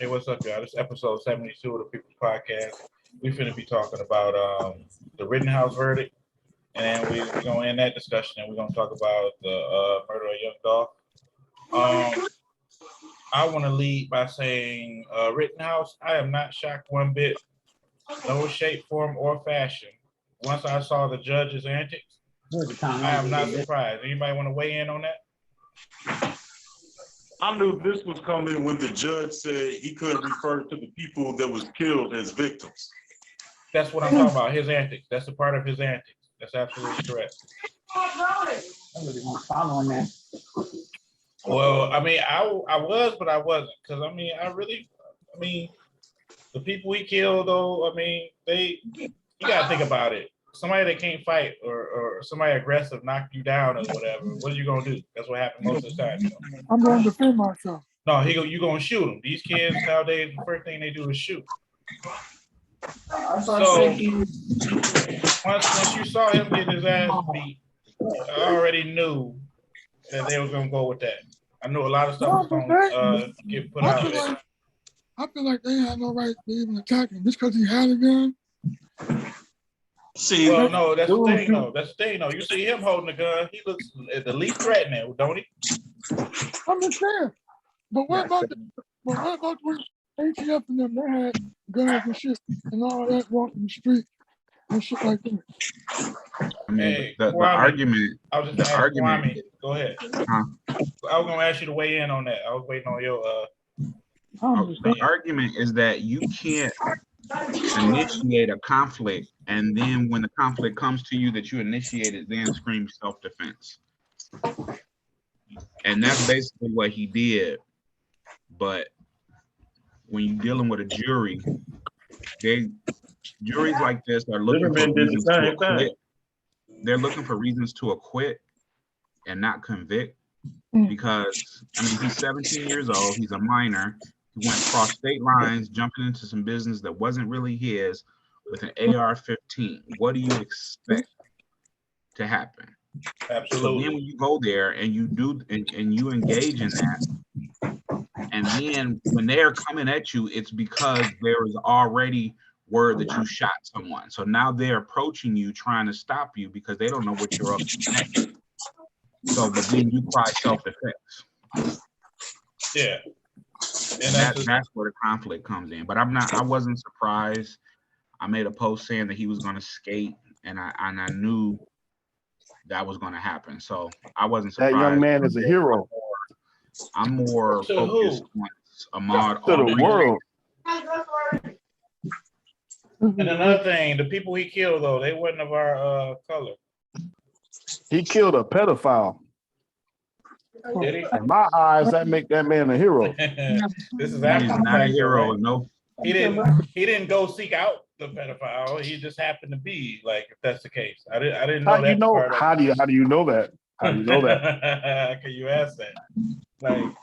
Hey, what's up, y'all? This is episode 72 of the People's Podcast. We finna be talking about the Rittenhouse verdict, and then we're gonna end that discussion, and we're gonna talk about the murder of young Dolph. I want to lead by saying, Rittenhouse, I am not shocked one bit, no shape, form, or fashion. Once I saw the judge's antics, I am not surprised. Anybody want to weigh in on that? I knew this was coming when the judge said he couldn't refer to the people that was killed as victims. That's what I'm talking about, his antics. That's a part of his antics. That's absolutely correct. I really want to follow on that. Well, I mean, I was, but I wasn't. Because, the people he killed, though, you got to think about it. Somebody that can't fight or somebody aggressive knock you down or whatever, what are you going to do? That's what happens most of the time. I'm going to defend myself. No, you going to shoot them. These kids nowadays, the first thing they do is shoot. So once you saw him get his ass beat, I already knew that they was going to go with that. I knew a lot of stuff was going to get put out. I feel like they had no right to even attack him just because he had a gun. See, well, no, that's the thing, though. That's the thing, though. You see him holding a gun, he looks at the least threatening, don't he? I'm just saying. But what about when ATF and them, they had guns and shit and all that walking the street and shit like that? I mean, the argument. I was just asking Kwame. Go ahead. I was going to ask you to weigh in on that. I was waiting on your. The argument is that you can't initiate a conflict, and then when the conflict comes to you that you initiated, then scream self-defense. And that's basically what he did. But when you're dealing with a jury, juries like this are looking for reasons to acquit. They're looking for reasons to acquit and not convict, because he's 17 years old, he's a minor. He went across state lines, jumping into some business that wasn't really his with an AR-15. What do you expect to happen? Absolutely. So then when you go there and you do and you engage in that, and then when they're coming at you, it's because there is already word that you shot someone. So now they're approaching you, trying to stop you because they don't know what you're up to next. So, but then you cry self-defense. Yeah. And that's where the conflict comes in. But I wasn't surprised. I made a post saying that he was going to skate, and I knew that was going to happen. So I wasn't surprised. That young man is a hero. I'm more focused on Ahmaud. To the world. And another thing, the people he killed, though, they wasn't of our color. He killed a pedophile. Did he? In my eyes, that make that man a hero. This is after He's not a hero. right? No, he didn't go seek out the pedophile. He just happened to be, like, if that's the case. I didn't know that. How do you know that? How do you know that? Can you ask that? Like,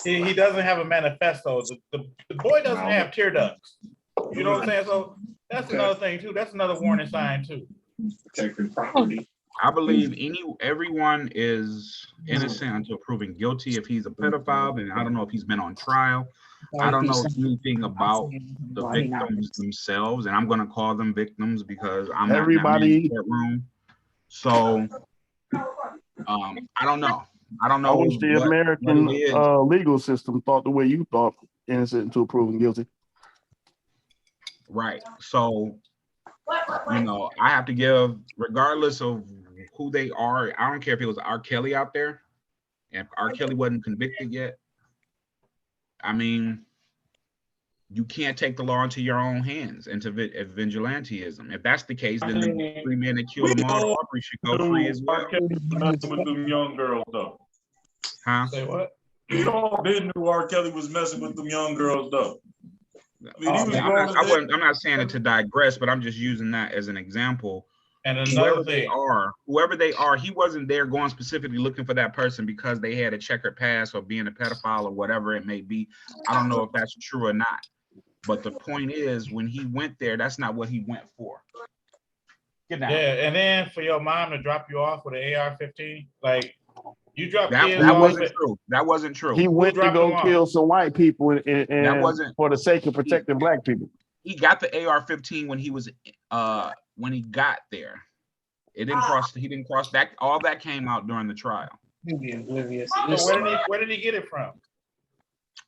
he doesn't have a manifesto. The boy doesn't have tear ducts. You know what I'm saying? So that's another thing too. That's another warning sign too. Protecting property. I believe everyone is innocent until proven guilty. If he's a pedophile, then I don't know if he's been on trial. I don't know anything about the victims themselves, and I'm going to call them victims because I'm not in that room. So I don't know. I wish the American legal system thought the way you thought, innocent until proven guilty. Right. So, I have to give, regardless of who they are, I don't care if it was R. Kelly out there, and if R. Kelly wasn't convicted yet. I mean, you can't take the law into your own hands into vigilantism. If that's the case, then the 3 men that killed Ahmaud Arbery should go free as well. R. Kelly was messing with them young girls, though. Huh? Say what? You all didn't know R. Kelly was messing with them young girls, though. I'm not saying it to digress, but I'm just using that as an example. And whoever they are, he wasn't there going specifically looking for that person because they had a checkered past or being a pedophile or whatever it may be. I don't know if that's true or not. But the point is, when he went there, that's not what he went for. Get down. Yeah, and then for your mom to drop you off with an AR-15, like, You drop That kids that off wasn't at, true. That wasn't true. He went to dropped them go off? kill some white people and wasn't- for the sake of protecting black people. He got the AR-15 when he was when he got there. It didn't cross. He didn't cross that. All that came out during the trial. You be oblivious. So where did he get it from?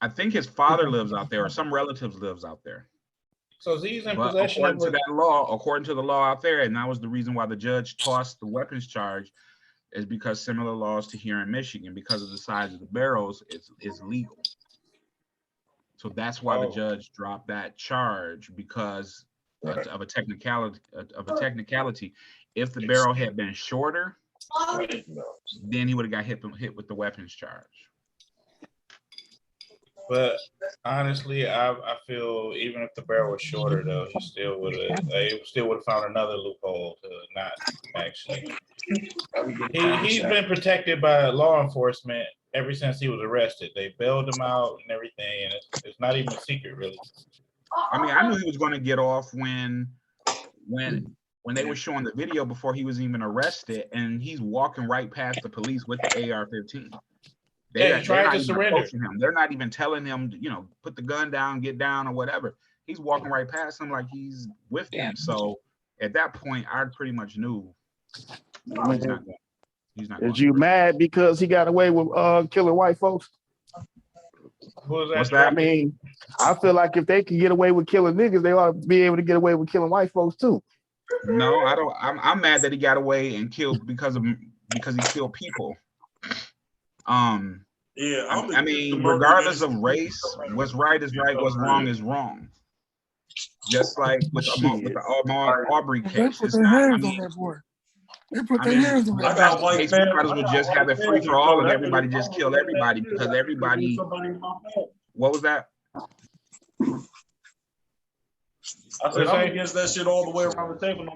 I think his father lives out there, or some relatives lives out there. So he's in But possession of according to the law out there, and that was the reason why the judge tossed the weapons charge, is because similar laws to here in Michigan, because of the size of the barrels, is legal. So that's why the judge dropped that charge, because of a technicality. If the barrel had been shorter, then he would have got hit with the weapons charge. But honestly, I feel even if the barrel was shorter, though, he still would have found another loophole to not actually. He's been protected by law enforcement ever since he was arrested. They bailed him out and everything, and it's not even a secret, really. I mean, I knew he was going to get off when they were showing the video before he was even arrested, and he's walking right past the police with the AR-15. They're trying to surrender him. They're not even telling him, put the gun down, get down, or whatever. He's walking right past him like he's with them. So at that point, I pretty much knew he's not going. Is you mad because he got away with killing white folks? What's that? I mean, I feel like if they can get away with killing niggas, they ought to be able to get away with killing white folks too. No, I don't. I'm mad that he got away and killed because he killed people. Yeah, I mean, regardless of race, what's right is right, what's wrong is wrong. Just like with the Aubrey case, it's not. I mean, they put their hands on that. I got white Might as well just have it free for all and everybody just kill everybody, because everybody. What was that? I said I'm against that shit all the way around the table.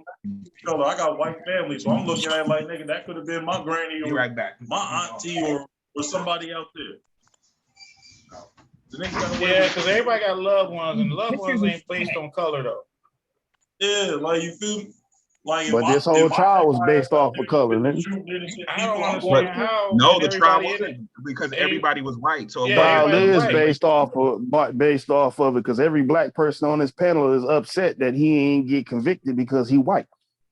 I got white family, so I'm looking at it like, nigga, that could have been my granny or right back. my auntie or somebody out there. Yeah, because everybody got loved ones, and loved ones ain't based on color though. Yeah, like you feel. Like, but this whole trial was based off of color, nigga. I don't understand how. No, the trial wasn't, because everybody was white. So trial is based off of it, because every black person on this panel is upset that he ain't get convicted because he white.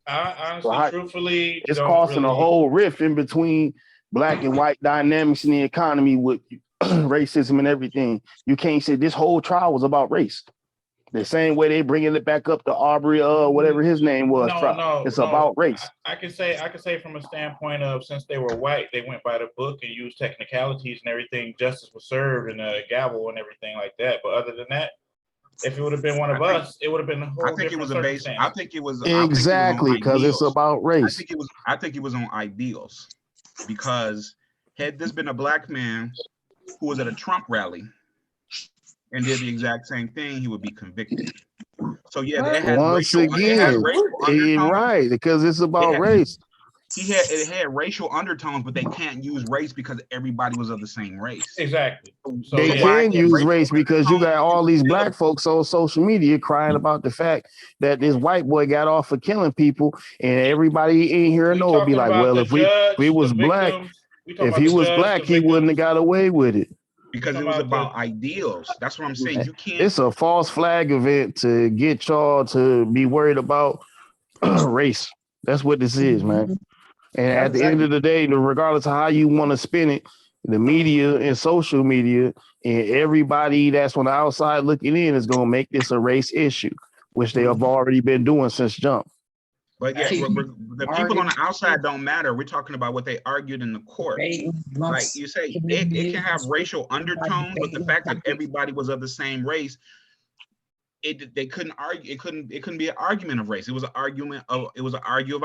Honestly, truthfully, it's causing a whole rift in between black and white dynamics in the economy with racism and everything. You can't say this whole trial was about race. The same way they bringing it back up to Aubrey, whatever his name was. It's about race. I can say from a standpoint of, since they were white, they went by the book and used technicalities and everything. Justice was served and a gavel and everything like that. But other than that, if it would have been one of us, it would have been a whole different circumstance. I think it was exactly because it's about race. I think it was on ideals, because had this been a black man who was at a Trump rally and did the exact same thing, he would be convicted. So yeah, it has right, because it's about race. It had racial undertones, but they can't use race because everybody was of the same race. Exactly. So they can use race because you got all these black folks on social media crying about the fact that this white boy got off for killing people, and everybody in here know be like, well, if he was black, he wouldn't have got away with it. Because it was about ideals. That's what I'm saying. You can't. It's a false flag event to get y'all to be worried about race. That's what this is, man. And at the end of the day, regardless of how you want to spin it, the media and social media and everybody that's on the outside looking in is going to make this a race issue, which they have already been doing since jump. But yeah, the people on the outside don't matter. We're talking about what they argued in the court. Like you say, it can have racial undertones, but the fact that everybody was of the same race, they couldn't argue. It couldn't be an argument of race. It was an argument of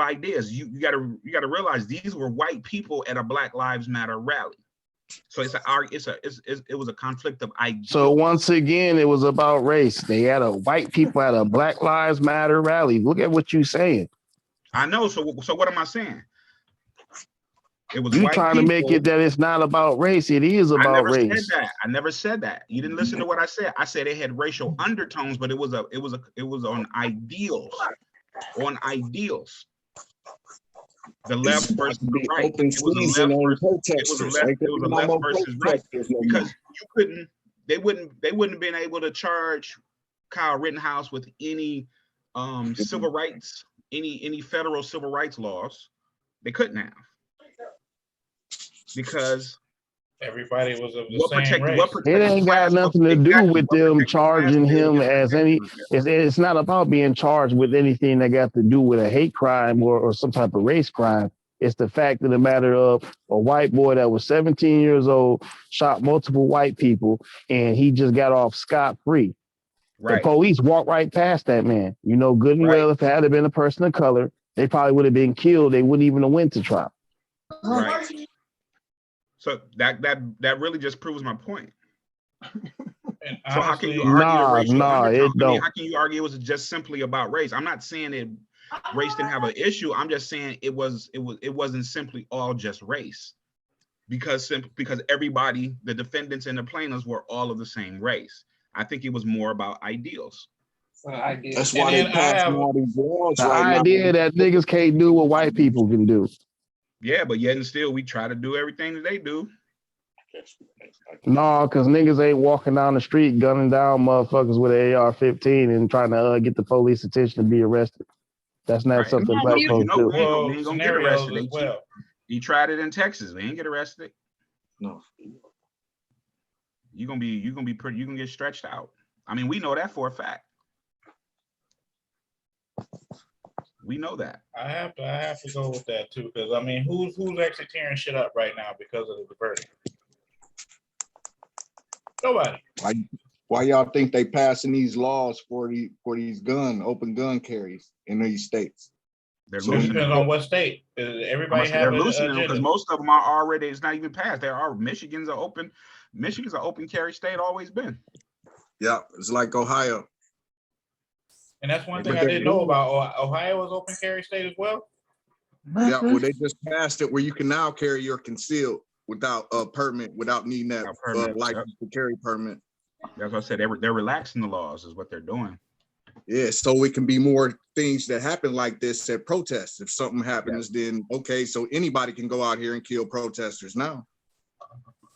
ideas. You gotta realize these were white people at a Black Lives Matter rally. So it was a conflict of ideas. So once again, it was about race. They had white people at a Black Lives Matter rally. Look at what you're saying. I know. So what am I saying? It was you trying to make it that it's not about race. It is about race. I never said that. You didn't listen to what I said. I said it had racial undertones, but it was on ideals. On ideals. the left versus the right. Open season on protesters. It was a left versus right because you couldn't. They wouldn't have been able to charge Kyle Rittenhouse with any civil rights, any federal civil rights laws. They couldn't have because everybody was of the same race. It ain't got nothing to do with them charging him as any. It's not about being charged with anything that got to do with a hate crime or some type of race crime. It's the fact of the matter of a white boy that was 17 years old, shot multiple white people, and he just got off scot-free. Right. The police walked right past that man. You know good and well if it had been a person of color, they probably would have been killed. They wouldn't even have went to trial. Right. So that really just proves my point. And so how can you argue how can you argue it was just simply about race? I'm not saying race didn't have an issue. I'm just saying it wasn't simply all just race. Because everybody, the defendants and the plaintiffs were all of the same race. I think it was more about ideals. That's why they passed all these laws the idea that niggas can't do what white people can do. Yeah, but yet and still we try to do everything that they do. No, because niggas ain't walking down the street gunning down motherfuckers with an AR-15 and trying to get the police attention to be arrested. That's not something black folks do. Well, they ain't gonna get arrested. He tried it in Texas. They ain't get arrested. No. You're gonna get stretched out. I mean, we know that for a fact. We know that. I have to go with that too, because I mean, who's actually tearing shit up right now because of the verdict? Nobody. Why y'all think they passing these laws for these open gun carries in these states? They're loosening. Depends on what state. Everybody have they're loosening because most of them are already. It's not even passed. There are Michigan's an open carry state. Always been. Yeah, it's like Ohio. And that's one thing I didn't know about. Ohio is open carry state as well. Yeah, well, they just passed it where you can now carry your concealed without a permit, without needing that license to carry permit. That's what I said. They're relaxing the laws, is what they're doing. Yeah, so it can be more things that happen like this at protests. If something happens, then okay, so anybody can go out here and kill protesters now.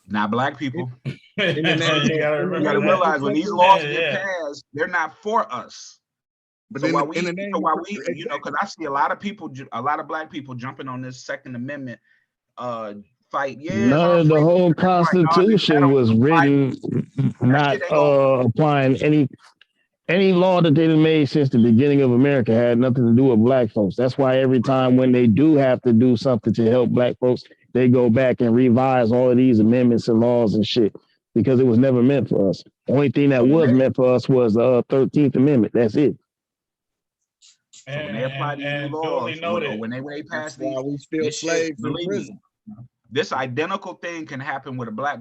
Not black people. You gotta realize when these laws get passed, they're not for us. But so while we, you know, because I see a lot of black people jumping on this Second Amendment fight. Yeah, no, the whole Constitution was written not applying any law that they've made since the beginning of America had nothing to do with black folks. That's why every time when they do have to do something to help black folks, they go back and revise all of these amendments and laws and shit because it was never meant for us. The only thing that was meant for us was the 13th Amendment. That's it. So when they apply these new laws, when they pass these, we still slaves in prison. This identical thing can happen with a black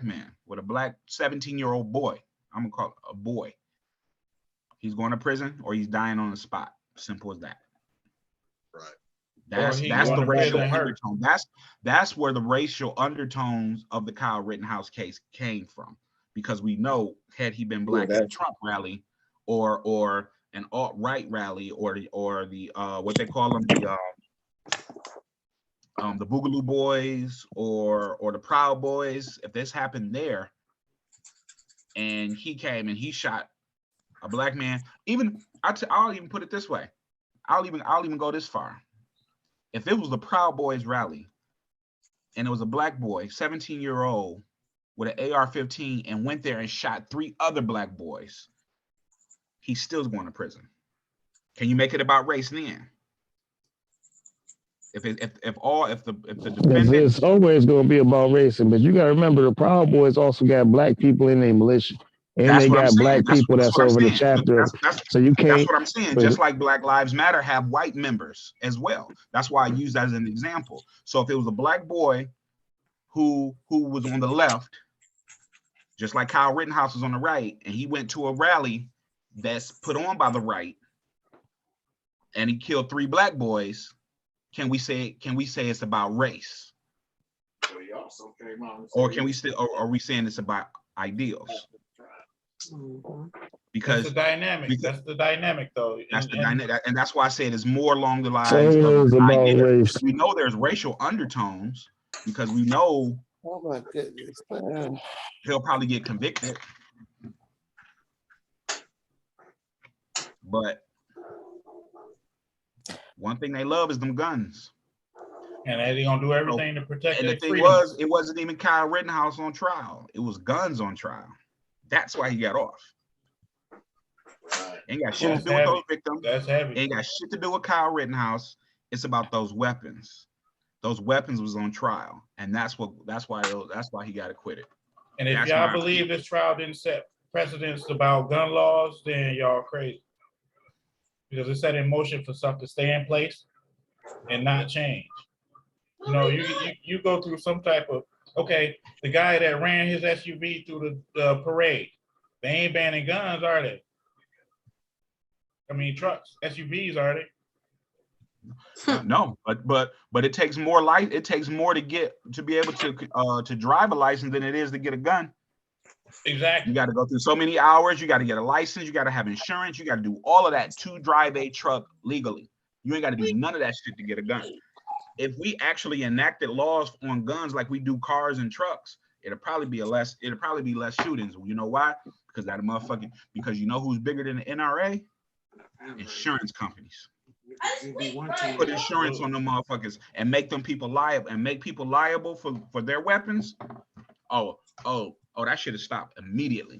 man, with a black 17-year-old boy. I'm gonna call it a boy. He's going to prison or he's dying on the spot. Simple as that. Right. That's the racial undertone. That's where the racial undertones of the Kyle Rittenhouse case came from. Because we know had he been black at a Trump rally or an alt-right rally or the what they call them, the Boogaloo Boys or the Proud Boys, if this happened there and he came and he shot a black man, I'll even put it this way. I'll even go this far. If it was the Proud Boys rally and it was a black boy, 17-year-old with an AR-15 and went there and shot 3 other black boys, he's still going to prison. Can you make it about race then? If the defendant, it's always going to be about racing, but you got to remember the Proud Boys also got black people in their militia. And they got black people that's over the chapter. So you can't. That's what I'm saying. Just like Black Lives Matter have white members as well. That's why I use that as an example. So if it was a black boy who was on the left, just like Kyle Rittenhouse was on the right, and he went to a rally that's put on by the right, and he killed 3 black boys, can we say it's about race? Well, he also came out or can we still, or are we saying it's about ideals? because that's the dynamic. That's the dynamic, though. That's the dynamic, and that's why I said it's more along the lines So it is of about idea. race. We know there's racial undertones because we know Oh my goodness, man. he'll probably get convicted. But one thing they love is them guns. And they're gonna do everything to protect. And the their thing freedom. was, it wasn't even Kyle Rittenhouse on trial. It was guns on trial. That's why he got off. Ain't got shit to do with those victims. That's heavy. Ain't got shit to do with Kyle Rittenhouse. It's about those weapons. Those weapons was on trial, and that's why he got acquitted. And if y'all believe this trial didn't set precedents about gun laws, then y'all crazy. Because it set in motion for stuff to stay in place and not change. You know, you go through some type of, okay, the guy that ran his SUV through the parade, they ain't banning guns, are they? I mean, trucks, SUVs, are they? No, but it takes more light. It takes more to be able to drive a license than it is to get a gun. Exactly. You got to go through so many hours. You got to get a license. You got to have insurance. You got to do all of that to drive a truck legally. You ain't got to do none of that shit to get a gun. If we actually enacted laws on guns like we do cars and trucks, it'll probably be less shootings. You know why? Because because you know who's bigger than the NRA? Insurance companies. Put insurance on them motherfuckers and make them people liable and make people liable for their weapons. Oh, that should have stopped immediately.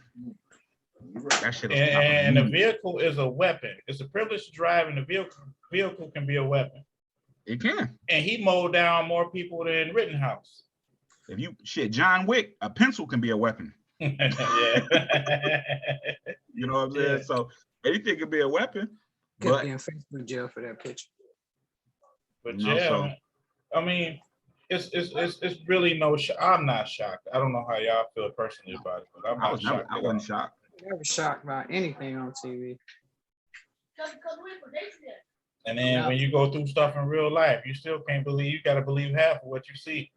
That should have stopped. And a vehicle is a weapon. It's a privilege to drive, and the vehicle can be a weapon. It can. And he mowed down more people than Rittenhouse. If John Wick, a pencil can be a weapon. Yeah. You know what I'm saying? Yeah. So anything can be a weapon. Could be in Facebook jail for that picture. But I mean, it's really no. I'm not shocked. I don't know how y'all feel personally about it, but I'm not shocked. I wasn't shocked. I never shocked by anything on TV. And then when you go through stuff in real life, you still can't believe. You got to believe half of what you see.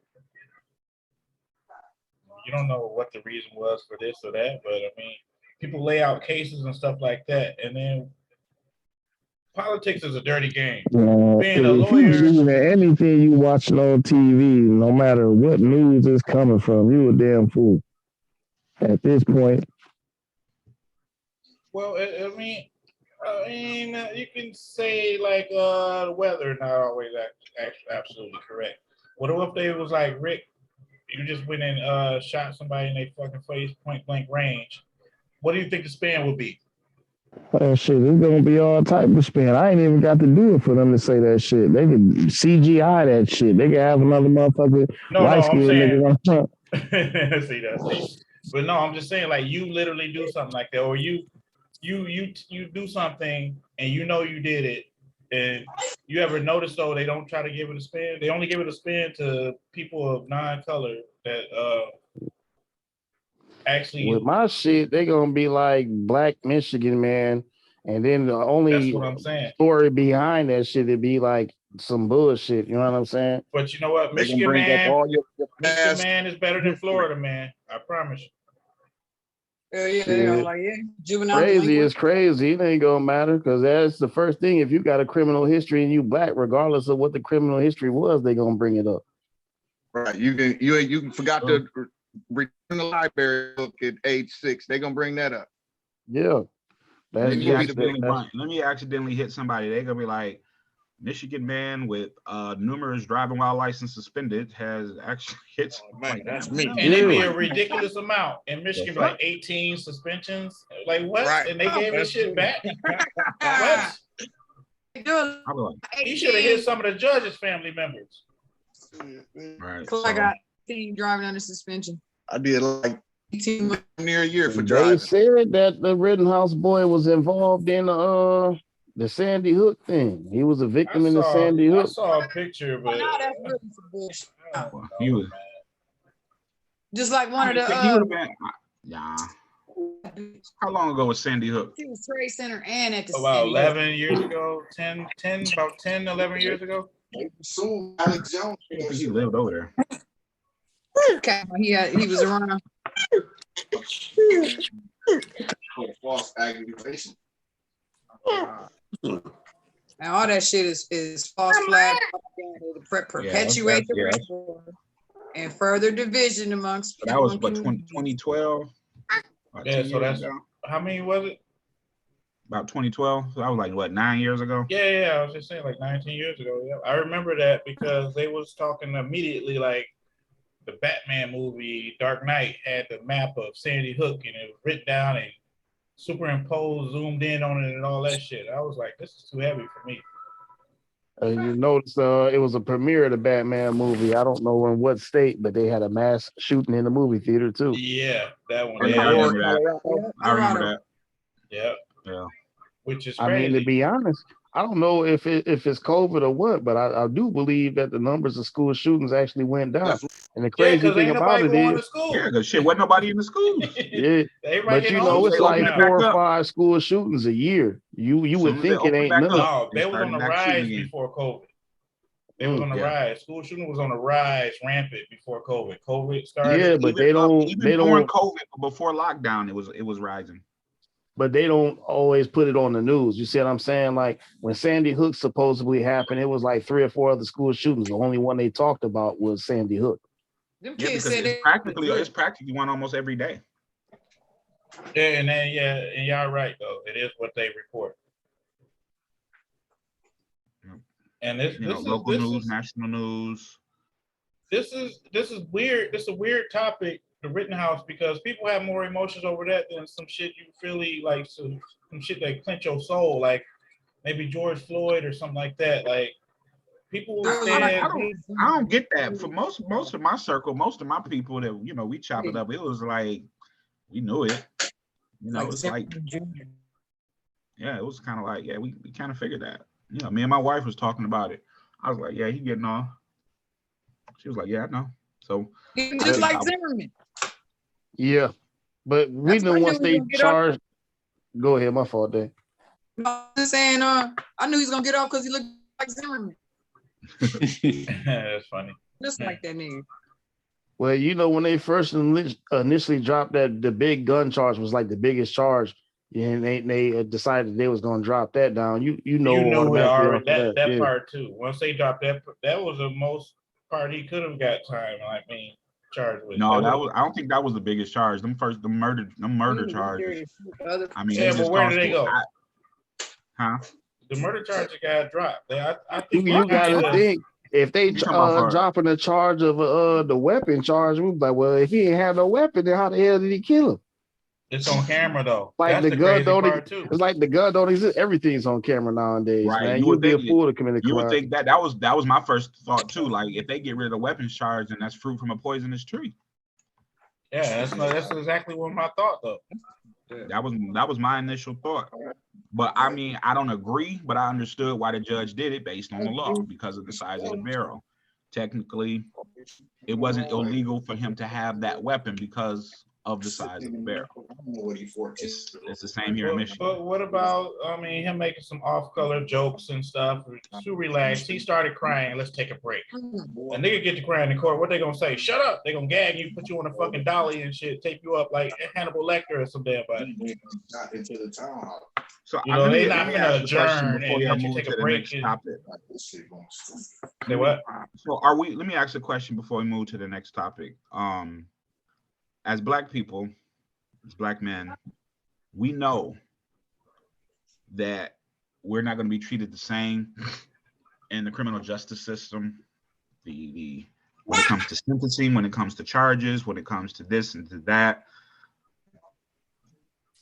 You don't know what the reason was for this or that, but I mean, people lay out cases and stuff like that, and then politics is a dirty game. Being a lawyer, anything you watching on TV, no matter what news is coming from, you a damn fool at this point. Well, I mean, you can say like the weather not always absolutely correct. What if they was like, Rick, you just went and shot somebody in their fucking face, point blank range? What do you think the span would be? Oh shit, there's gonna be all type of span. I ain't even got to do it for them to say that shit. They can CGI that shit. They can have another motherfucker light-skinned nigga on top. See. But no, I'm just saying, like, you literally do something like that, or you do something and you know you did it, and you ever notice though they don't try to give it a spin? They only give it a spin to people of non-color that actually. With my shit, they gonna be like Black Michigan man, and then the only story behind that shit would be like some bullshit. You know what I'm saying? But you know what, Michigan man is better than Florida man. I promise you. Juvenile. Crazy is crazy. It ain't gonna matter because that's the first thing. If you got a criminal history and you Black, regardless of what the criminal history was, they gonna bring it up. Right. You forgot to return the library book at age 6. They gonna bring that up. Yeah. Let me accidentally hit somebody. They gonna be like, Michigan man with numerous driving while license suspended has actually hit. That's me. And it'd be a ridiculous amount. In Michigan, like 18 suspensions. Like what? Right. And they gave his shit back. What? He should have hit some of the judge's family members. Right. So I got 18 driving under suspension. I did like 18 near a year for driving. They said that the Rittenhouse boy was involved in the Sandy Hook thing. He was a victim in the Sandy Hook. I saw a picture, but that's really for bullshit. He was just like one of the. Yeah. How long ago was Sandy Hook? He was Trade Center and at the about 11 years ago, 11 years ago. Alex Jones. He lived over there. Okay, he was around. false accusation. And all that shit is false flag propaganda to perpetuate the yeah. race war and further division amongst So that people was and what communities. 2012. Yeah, so that's how many was it? About 2012. So that was like what, 9 years ago? Yeah, I was just saying like 19 years ago. Yeah, I remember that because they was talking immediately like the Batman movie Dark Knight had the map of Sandy Hook and it was written down and superimposed, zoomed in on it and all that shit. I was like, this is too heavy for me. You notice it was a premiere of the Batman movie. I don't know in what state, but they had a mass shooting in the movie theater too. Yeah, that one. Oh, yeah, I remember that. Yeah, I remember that. Yeah. Yeah. Which is I crazy. mean, to be honest, I don't know if it's COVID or what, but I do believe that the numbers of school shootings actually went down. And the crazy thing about it going to is, school. Yeah, because shit, wasn't nobody in the schools. yeah, Everybody but you getting know, home it's school like now. 4 or Back up. 5 school shootings a year. You As would soon as they think it open ain't back none. up, No, they was on started the back shooting rise again. before COVID. They was on the Yeah. rise. School shooting was on the rise rampant before COVID. COVID started. Yeah, but they Even during don't, COVID, before lockdown, it was rising. but they don't always put it on the news. You see what I'm saying? Like when Sandy Hook supposedly happened, it was like 3 or 4 other school shootings. The only one they talked about was Sandy Hook. Them Yeah, kids because said it's practically one almost every day. Yeah, and y'all right though. It is what they report. And this Local news, national news. This is weird. This is a weird topic, the Rittenhouse, because people have more emotions over that than some shit you really like, some shit that clench your soul, like maybe George Floyd or something like that. Like people I don't get that. For most of my circle, most of my people that we chop it up, it was like we knew it. It's like yeah, it was kind of like we kind of figured that. Me and my wife was talking about it. I was like, yeah, he getting off. She was like, yeah, I know. So just like Zimmerman. Yeah, but we That's know why I once knew he they was gonna get off. charged. Go ahead, my fault, Dave. I'm just saying, I knew he was gonna get off because he looked like Zimmerman. That's funny. Just like that nigga. Well, when they first initially dropped the big gun charge was like the biggest charge, and they decided they was going to drop that down. You know already that yeah. part too. Once they dropped that was the most part he could have got time. I mean, charged with. No, I don't think that was the biggest charge. The murder charges. I mean, yeah, but where did they go? Huh? The murder charges got dropped. I think you got to think. If they dropping the charge of the weapon charge, we like, well, if he ain't had no weapon, then how the hell did he kill him? It's on camera though. Like that's the gun don't. Too. It's like the gun don't exist. Everything's on camera nowadays, right? Man. You would be a fool to commit a crime. You would think that was my first thought too. Like if they get rid of the weapons charge, then that's fruit from a poisonous tree. Yeah, that's exactly what my thought though. That was my initial thought. But I mean, I don't agree, but I understood why the judge did it based on the law because of the size of the barrel. Technically, it wasn't illegal for him to have that weapon because of the size of the barrel. It's the same here in Michigan. But what about, him making some off-color jokes and stuff? Too relaxed. He started crying. Let's take a break. A nigga get to crying in court. What they gonna say? Shut up. They gonna gag you, put you on a fucking dolly and shit, tape you up like Hannibal Lecter or some damn body. So they not gonna adjourn before y'all move take to a the break. next topic. Say what? So let me ask a question before we move to the next topic. As Black people, as Black men, we know that we're not going to be treated the same in the criminal justice system. When it comes to sentencing, when it comes to charges, when it comes to this and to that.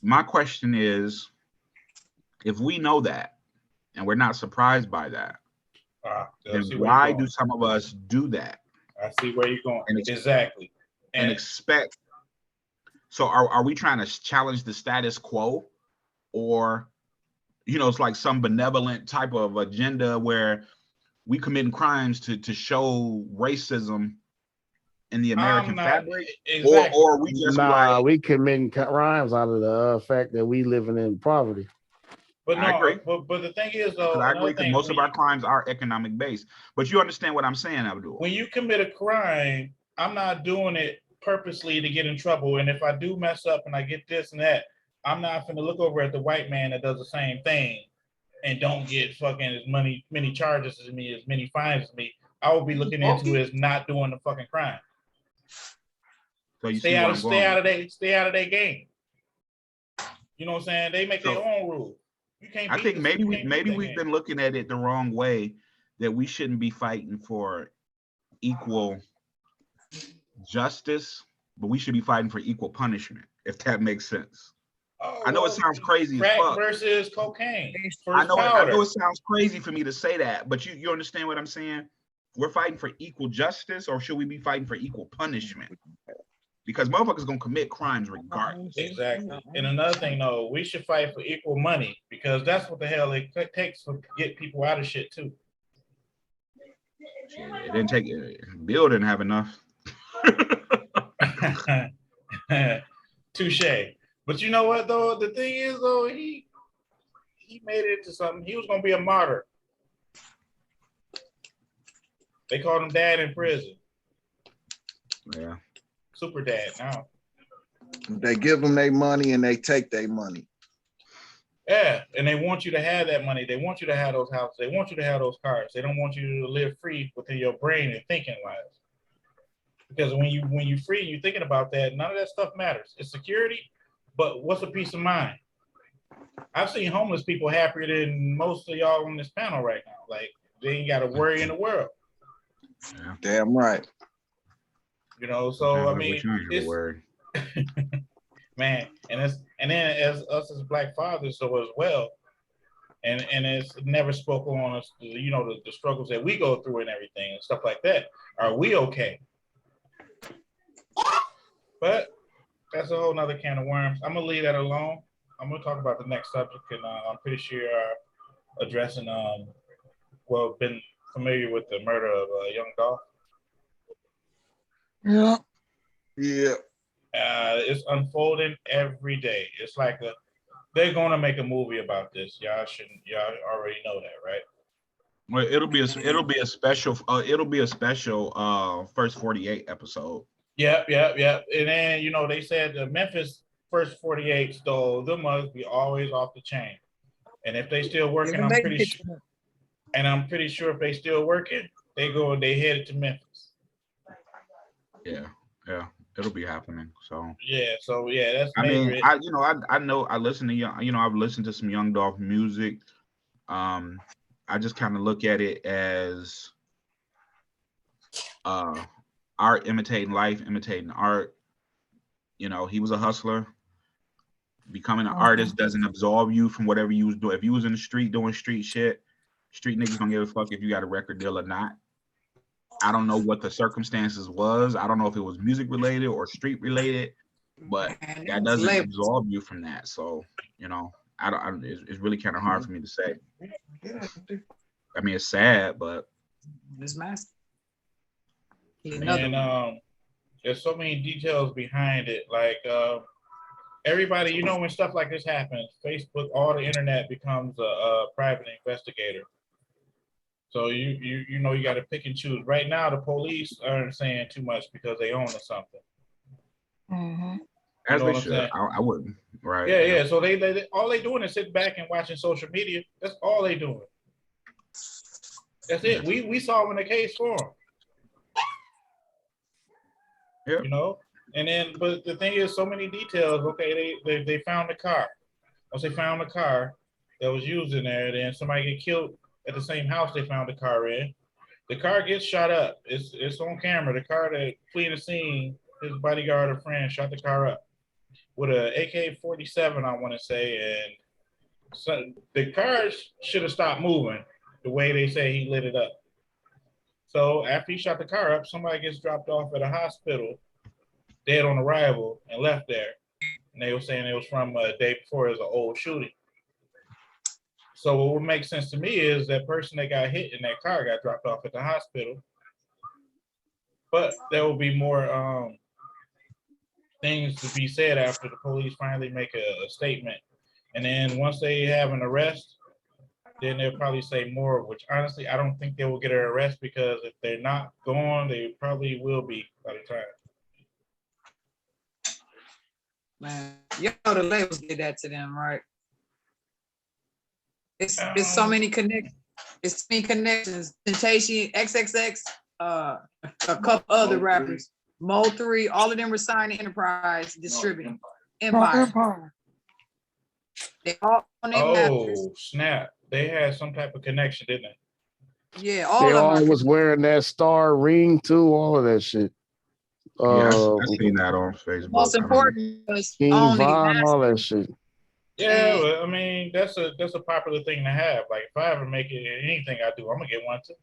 My question is, if we know that and we're not surprised by that, then why do some of us do that? I see where you're going. Exactly. And expect. So are we trying to challenge the status quo, or it's like some benevolent type of agenda where we committing crimes to show racism in the American fabric? Exactly. Or we just we committing crimes out of the fact that we living in poverty. But I agree. But the thing is though, I agree because most of our crimes are economic based. But you understand what I'm saying, Abdul? When you commit a crime, I'm not doing it purposely to get in trouble. And if I do mess up and I get this and that, I'm not gonna look over at the white man that does the same thing and don't get fucking as many charges as me, as many fines as me. I will be looking into it as not doing the fucking crime. So you Stay see where out I'm of going. stay out of their game. You know what I'm saying? They make their So own rules. You can't I beat think this. maybe You we can't beat maybe that we've game. been looking at it the wrong way, that we shouldn't be fighting for equal justice, but we should be fighting for equal punishment, if that makes sense. Oh, I know it well, sounds crazy as crack fuck. versus cocaine I versus know powder. it sounds crazy for me to say that, but you understand what I'm saying? We're fighting for equal justice, or should we be fighting for equal punishment? Because motherfuckers gonna commit crimes regardless. Exactly. And another thing, though, we should fight for equal money because that's what the hell it takes to get people out of shit too. Shit, it didn't take Bill didn't have enough. Touche. But you know what though? The thing is though, he made it into something. He was gonna be a martyr. They called him dad in prison. Yeah. Super dad now. They give them their money and they take their money. Yeah, and they want you to have that money. They want you to have those houses. They want you to have those cars. They don't want you to live free within your brain and thinking wise. Because when you free, you're thinking about that. None of that stuff matters. It's security, but what's a peace of mind? I've seen homeless people happier than most of y'all on this panel right now. Like they ain't got to worry in the world. Yeah. Damn right. You know, so I mean, it's man, and then as us as black fathers, so as well, and it's never spoken on us, you know, the struggles that we go through and everything and stuff like that. Are we okay? But that's a whole nother can of worms. I'm gonna leave that alone. I'm gonna talk about the next subject, and I'm pretty sure addressing well, been familiar with the murder of young DOLPH. Yeah. Yeah. It's unfolding every day. It's like they're gonna make a movie about this. Y'all already know that, right? Well, it'll be a special first 48 episode. Yep. And then you know they said the Memphis first 48 stole. Them must be always off the chain. And if they still working, I'm pretty sure. And I'm pretty sure if they still working, they headed to Memphis. Yeah, it'll be happening. So yeah, that's. I major. mean, I know I listen to I've listened to some Young DOLPH music. I just kind of look at it as art imitating life, imitating art. You know, he was a hustler. Becoming an artist doesn't absolve you from whatever you was doing. If you was in the street doing street shit, street niggas don't give a fuck if you got a record deal or not. I don't know what the circumstances was. I don't know if it was music related or street related, but that doesn't absolve you from that. So, you know, it's really kind of hard for me to say. I mean, it's sad, but This mask. And there's so many details behind it. Like everybody, you know, when stuff like this happens, Facebook, all the internet becomes a private investigator. So you know you got to pick and choose. Right now, the police aren't saying too much because they own something. Mm-hmm. As they should. I wouldn't. Right. Yeah. So they all they doing is sitting back and watching social media. That's all they doing. That's it. We solving the case for them. Yeah. You know, and then but the thing is, so many details. Okay, they found the car. Once they found the car that was used in there, then somebody get killed at the same house they found the car in. The car gets shot up. It's on camera. The car that fleeing the scene, his bodyguard or friend shot the car up with a AK-47, I want to say, and so the car should have stopped moving the way they say he lit it up. So after he shot the car up, somebody gets dropped off at a hospital, dead on arrival, and left there. And they were saying it was from a day before. It was an old shooting. So what would make sense to me is that person that got hit in that car got dropped off at the hospital. But there will be more things to be said after the police finally make a statement. And then once they have an arrest, then they'll probably say more, which honestly, I don't think they will get an arrest because if they're not gone, they probably will be by the time. Man, You know the labels did that to them, right? It's so many connections. It's many connections. Temptation, XXX, a couple other rappers, Mo 3, all of them were signed to Enterprise Distributing. Empire. Empire. They all on their masters. Oh, snap. They had some type of connection, didn't they? Yeah, all They of them. all was wearing that star ring too, all of that shit. Yeah, I seen that on Facebook. Most important was King on Von, all the that shit. Yeah, well, I mean, that's a popular thing to have. Like, if I ever make it in anything I do, I'm gonna get one too.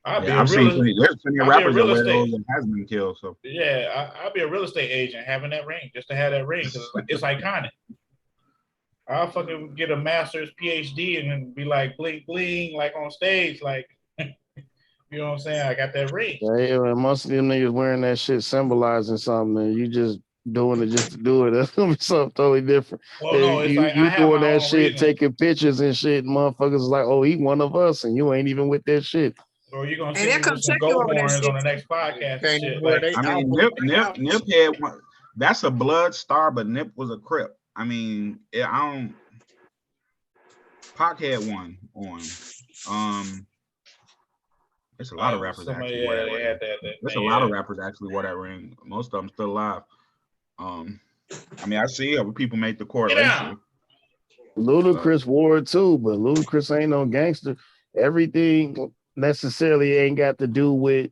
I'll be a I've seen real, there's plenty of I'll be a rappers real that wear estate. those and has been killed. So Yeah, I'll be a real estate agent having that ring just to have that ring because it's iconic. I'll fucking get a master's PhD and then be like bling bling like on stage, like you know what I'm saying? I got that ring. Yeah, most of them niggas wearing that shit symbolizing something, and you just doing it just to do it. That's gonna be something totally different. Well, no, it's like I you have doing my that own shit, reason. taking pictures and shit. And motherfuckers is like, oh, he one of us, and you ain't even with that shit. Or you're gonna Hey, see they'll me come with some check you gold over that horns shit. on the next podcast and Can't shit. wear Like, they I mean, outfit. Nip had one. That's a blood star, but Nip was a Crip. I mean, I don't. Pac had one on. There's a lot of rappers somebody, actually wore that they ring. had that There's thing, a lot of yeah. rappers actually wore that ring. Most of them still alive. I mean, I see other people make the correlation. Ludacris wore it too, but Ludacris ain't no gangster. Everything necessarily ain't got to do with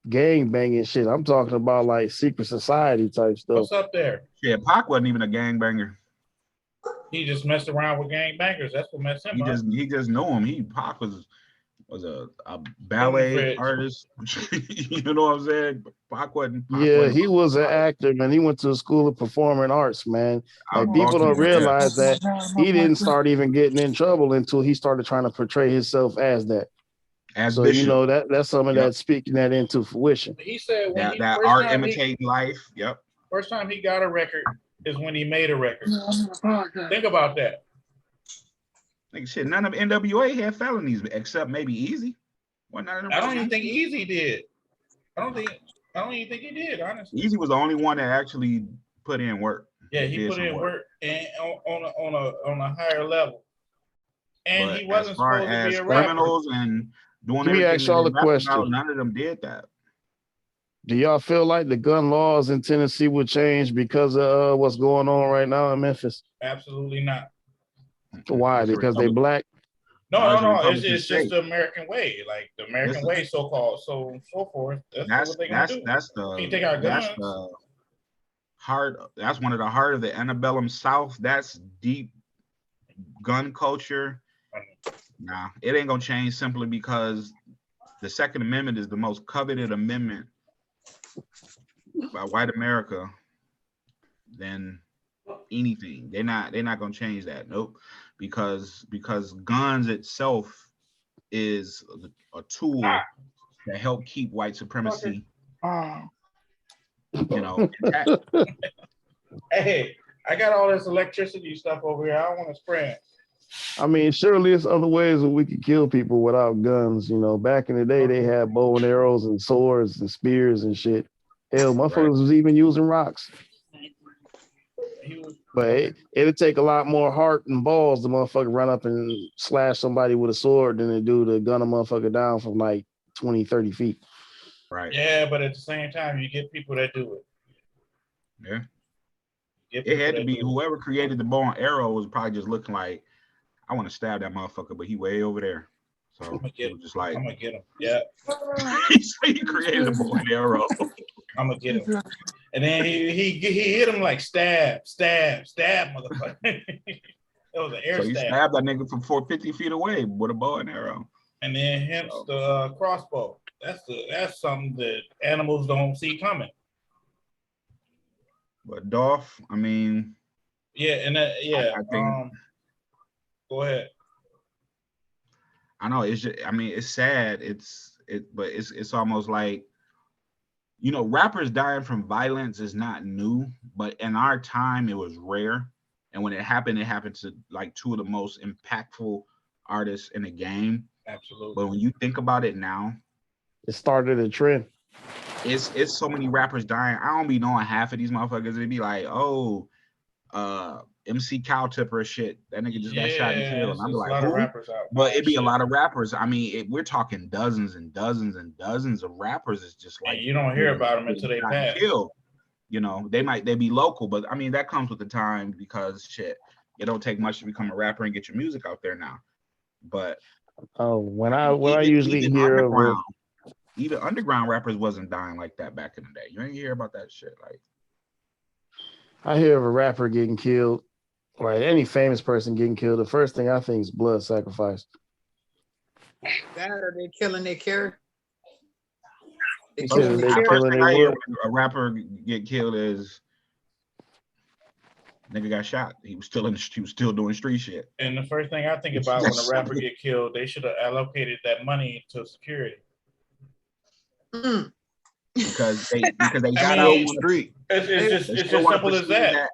gang banging shit. I'm talking about like secret society type stuff. What's up there? Yeah, Pac wasn't even a gangbanger. He just messed around with gang bangers. That's what messed him up. He just knew him. Pac was a ballet artist. You know what I'm saying? Pac wasn't. He was an actor, man. He went to a school of performing arts, man. Like people don't realize that he didn't start even getting in trouble until he started trying to portray himself as that. As so Bishop. You know that's some of that speaking that into fruition. He said when that art imitating life. Yep. First time he got a record is when he made a record. Think about that. Like shit, none of NWA had felonies except maybe Easy. I don't even think Easy did. I don't even think he did, honestly. Easy was the only one that actually put in work. Yeah, he put in work and on a higher level. And but he wasn't supposed to be a criminals rapper. And doing Let me ask y'all a question. About, none of them did that. Do y'all feel like the gun laws in Tennessee would change because of what's going on right now in Memphis? Absolutely not. Why? Because they black? No. It's just the American way, like the American way, so-called, so forth. That's what they're gonna do. You take our guns. That's one of the heart of the antebellum South. That's deep gun culture. Nah, it ain't gonna change simply because the Second Amendment is the most coveted amendment by white America than anything. They're not gonna change that. Nope. Because guns itself is a tool that help keep white supremacy, intact. Hey, I got all this electricity stuff over here. I don't want to spray it. I mean, surely there's other ways that we could kill people without guns. Back in the day, they had bow and arrows and swords and spears and shit. Hell, motherfuckers was even using rocks. But it'd take a lot more heart and balls to motherfucker run up and slash somebody with a sword than it do to gun a motherfucker down from like 20, 30 feet. Right. Yeah, but at the same time, you get people that do it. Yeah. It had to be whoever created the bow and arrow was probably just looking like, I want to stab that motherfucker, but he way over there. So I'm gonna get him. Yeah. He created a bow and arrow. I'm gonna get him. And then he hit him like stab, motherfucker. It was an air so stab. He stabbed that nigga from 450 feet away with a bow and arrow. And then hence the crossbow. That's something that animals don't see coming. But Dolph, I mean. Yeah, and I think. Go ahead. I know it's just, I mean, it's sad. But it's almost like, rappers dying from violence is not new, but in our time it was rare. And when it happened to like two of the most impactful artists in the game. Absolutely. But when you think about it now, it started a trend. It's so many rappers dying. I don't be knowing half of these motherfuckers. It'd be like, MC Cow Tipper shit. That nigga just got shot and killed. And I'd be like, a lot of who? rappers out. But it'd be a lot of rappers. I mean, we're talking dozens and dozens and dozens of rappers. It's just like and you don't hear about them until they pass. Killed. You know, they be local, but I mean that comes with the time because shit, it don't take much to become a rapper and get your music out there now. But when I usually hear of even underground rappers wasn't dying like that back in the day. You ain't hear about that shit. Like I hear of a rapper getting killed, right? Any famous person getting killed. The first thing I think is blood sacrifice. That or they killing their character. They first killing thing their I character. hear when a rapper get killed is nigga got shot. He was still doing street shit. And the first thing I think about when a rapper get killed, they should have allocated that money to security. Because they got I mean, out on the street. It's just simple as that.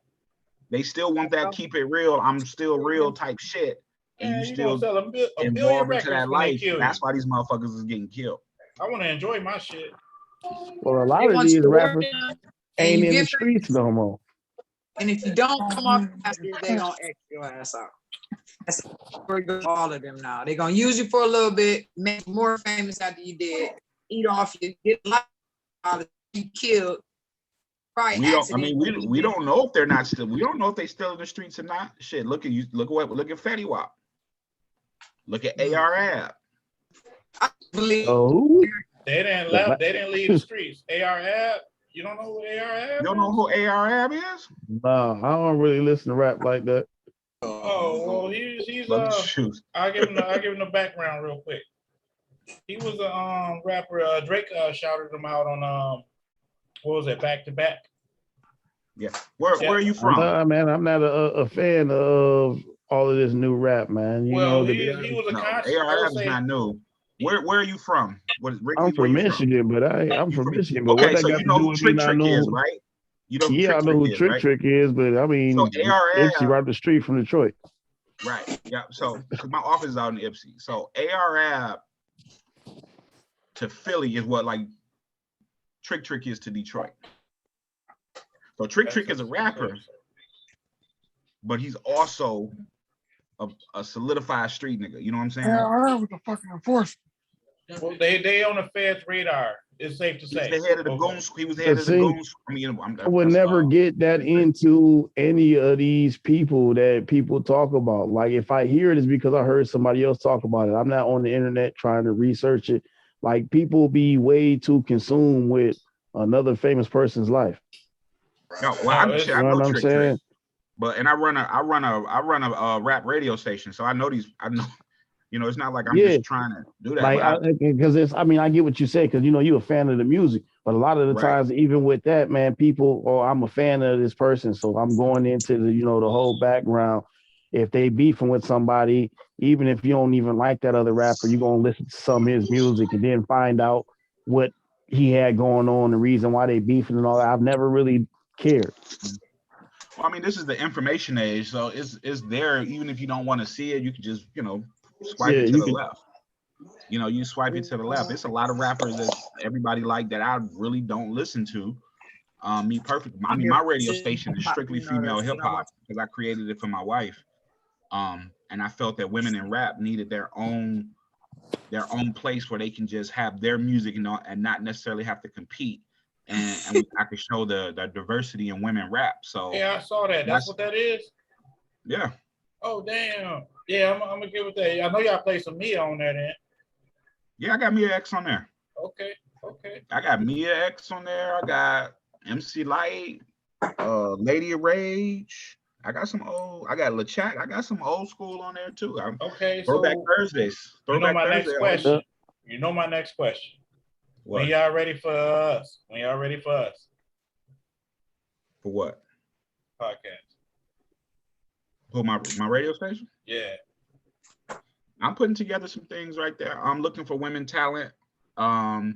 They still want that keep it real, I'm still real type shit. And you still sell a billion involved into records that when they life. kill you. That's why these motherfuckers is getting killed. I want to enjoy my shit. Well, a lot of these rappers ain't in the streets no more. And if you don't come off after, they gonna X your ass out. That's for all of them now. They're gonna use you for a little bit, make you more famous after you did, eat off you, get a lot out of you killed. We don't know if they're not still. We don't know if they still in the streets or not. Shit, look at Fetty Wap. Look at AR-Ab. I believe they didn't leave the streets. AR-Ab, you don't know who AR-Ab? You don't know who AR-Ab is? No, I don't really listen to rap like that. Oh well, he's I'll give him the background real quick. He was a rapper. Drake shouted him out on what was it, Back to Back? Yeah. Where are you from? I'm not a fan of all of this new rap, man. You know, he was a conscious. AR-Ab is not new. Where are you from? I'm from Michigan, but I'm from Michigan. But okay, what that so got you to know do who with Trick me not Trick knowing? is, right? You know I know who Trick is, but I mean, so AR-Ab, Ipsy right up the street from Detroit. Right. Yeah. So because my office is out in Ipsy, so AR-Ab to Philly is what like Trick is to Detroit. So Trick is a rapper, but he's also a solidified street nigga. You know what I'm saying? Yeah, I was a fucking enforcer. Well, they on the Fed's radar. It's safe to say. He's the head of the goons. He was the head of the goons. I would never get that into any of these people that people talk about. Like if I hear it, it's because I heard somebody else talk about it. I'm not on the internet trying to research it. Like people be way too consumed with another famous person's life. No, well, I know what I'm saying. But and I run a rap radio station, so I know these. I know, you know, it's not like I'm just trying to do that. Like because it's. I mean, I get what you say because you know you're a fan of the music, but a lot of the times, even with that, man, people, I'm a fan of this person, so I'm going into the the whole background. If they beefing with somebody, even if you don't even like that other rapper, you're gonna listen to some of his music and then find out what he had going on, the reason why they beefing and all that. I've never really cared. Well, I mean, this is the information age, so it's there. Even if you don't want to see it, you can just swipe it to the left. You swipe it to the left. It's a lot of rappers that everybody like that I really don't listen to. Me perfect. I mean, my radio station is strictly female hip hop because I created it for my wife. And I felt that women in rap needed their own place where they can just have their music and not necessarily have to compete. And I could show the diversity in women rap. So yeah, I saw that. That's what that is. Yeah. Oh damn. Yeah, I'm gonna give it that. I know y'all play some Mia on there then. Yeah, I got Mia X on there. Okay. I got Mia X on there. I got MC Light, Lady of Rage. I got LaChat. I got some old school on there too. Throwback Thursdays. You know my next question. What? When y'all ready for us? For what? Podcast. For my radio station? Yeah. I'm putting together some things right there. I'm looking for women talent. I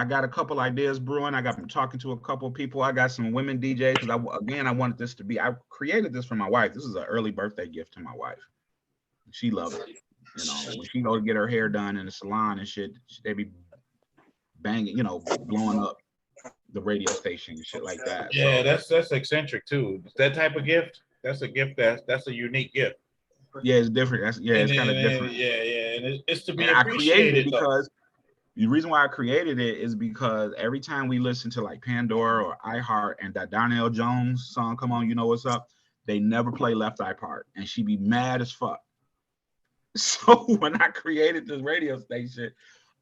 got a couple ideas brewing. I'm talking to a couple people. I got some women DJs because I wanted this to be. I created this for my wife. This is an early birthday gift to my wife. She loves it. When she go to get her hair done in the salon and shit, they be banging, blowing up the radio station and shit like that. Yeah, So, that's eccentric too. That type of gift, that's a gift that's a unique gift. yeah, it's different. It's kind of different. Yeah, and it's to be And I created it appreciated though. because the reason why I created it is because every time we listen to like Pandora or iHeart and that Donnell Jones song, Come On, You Know What's Up, they never play Left Eye Part. And she be mad as fuck. So when I created this radio station,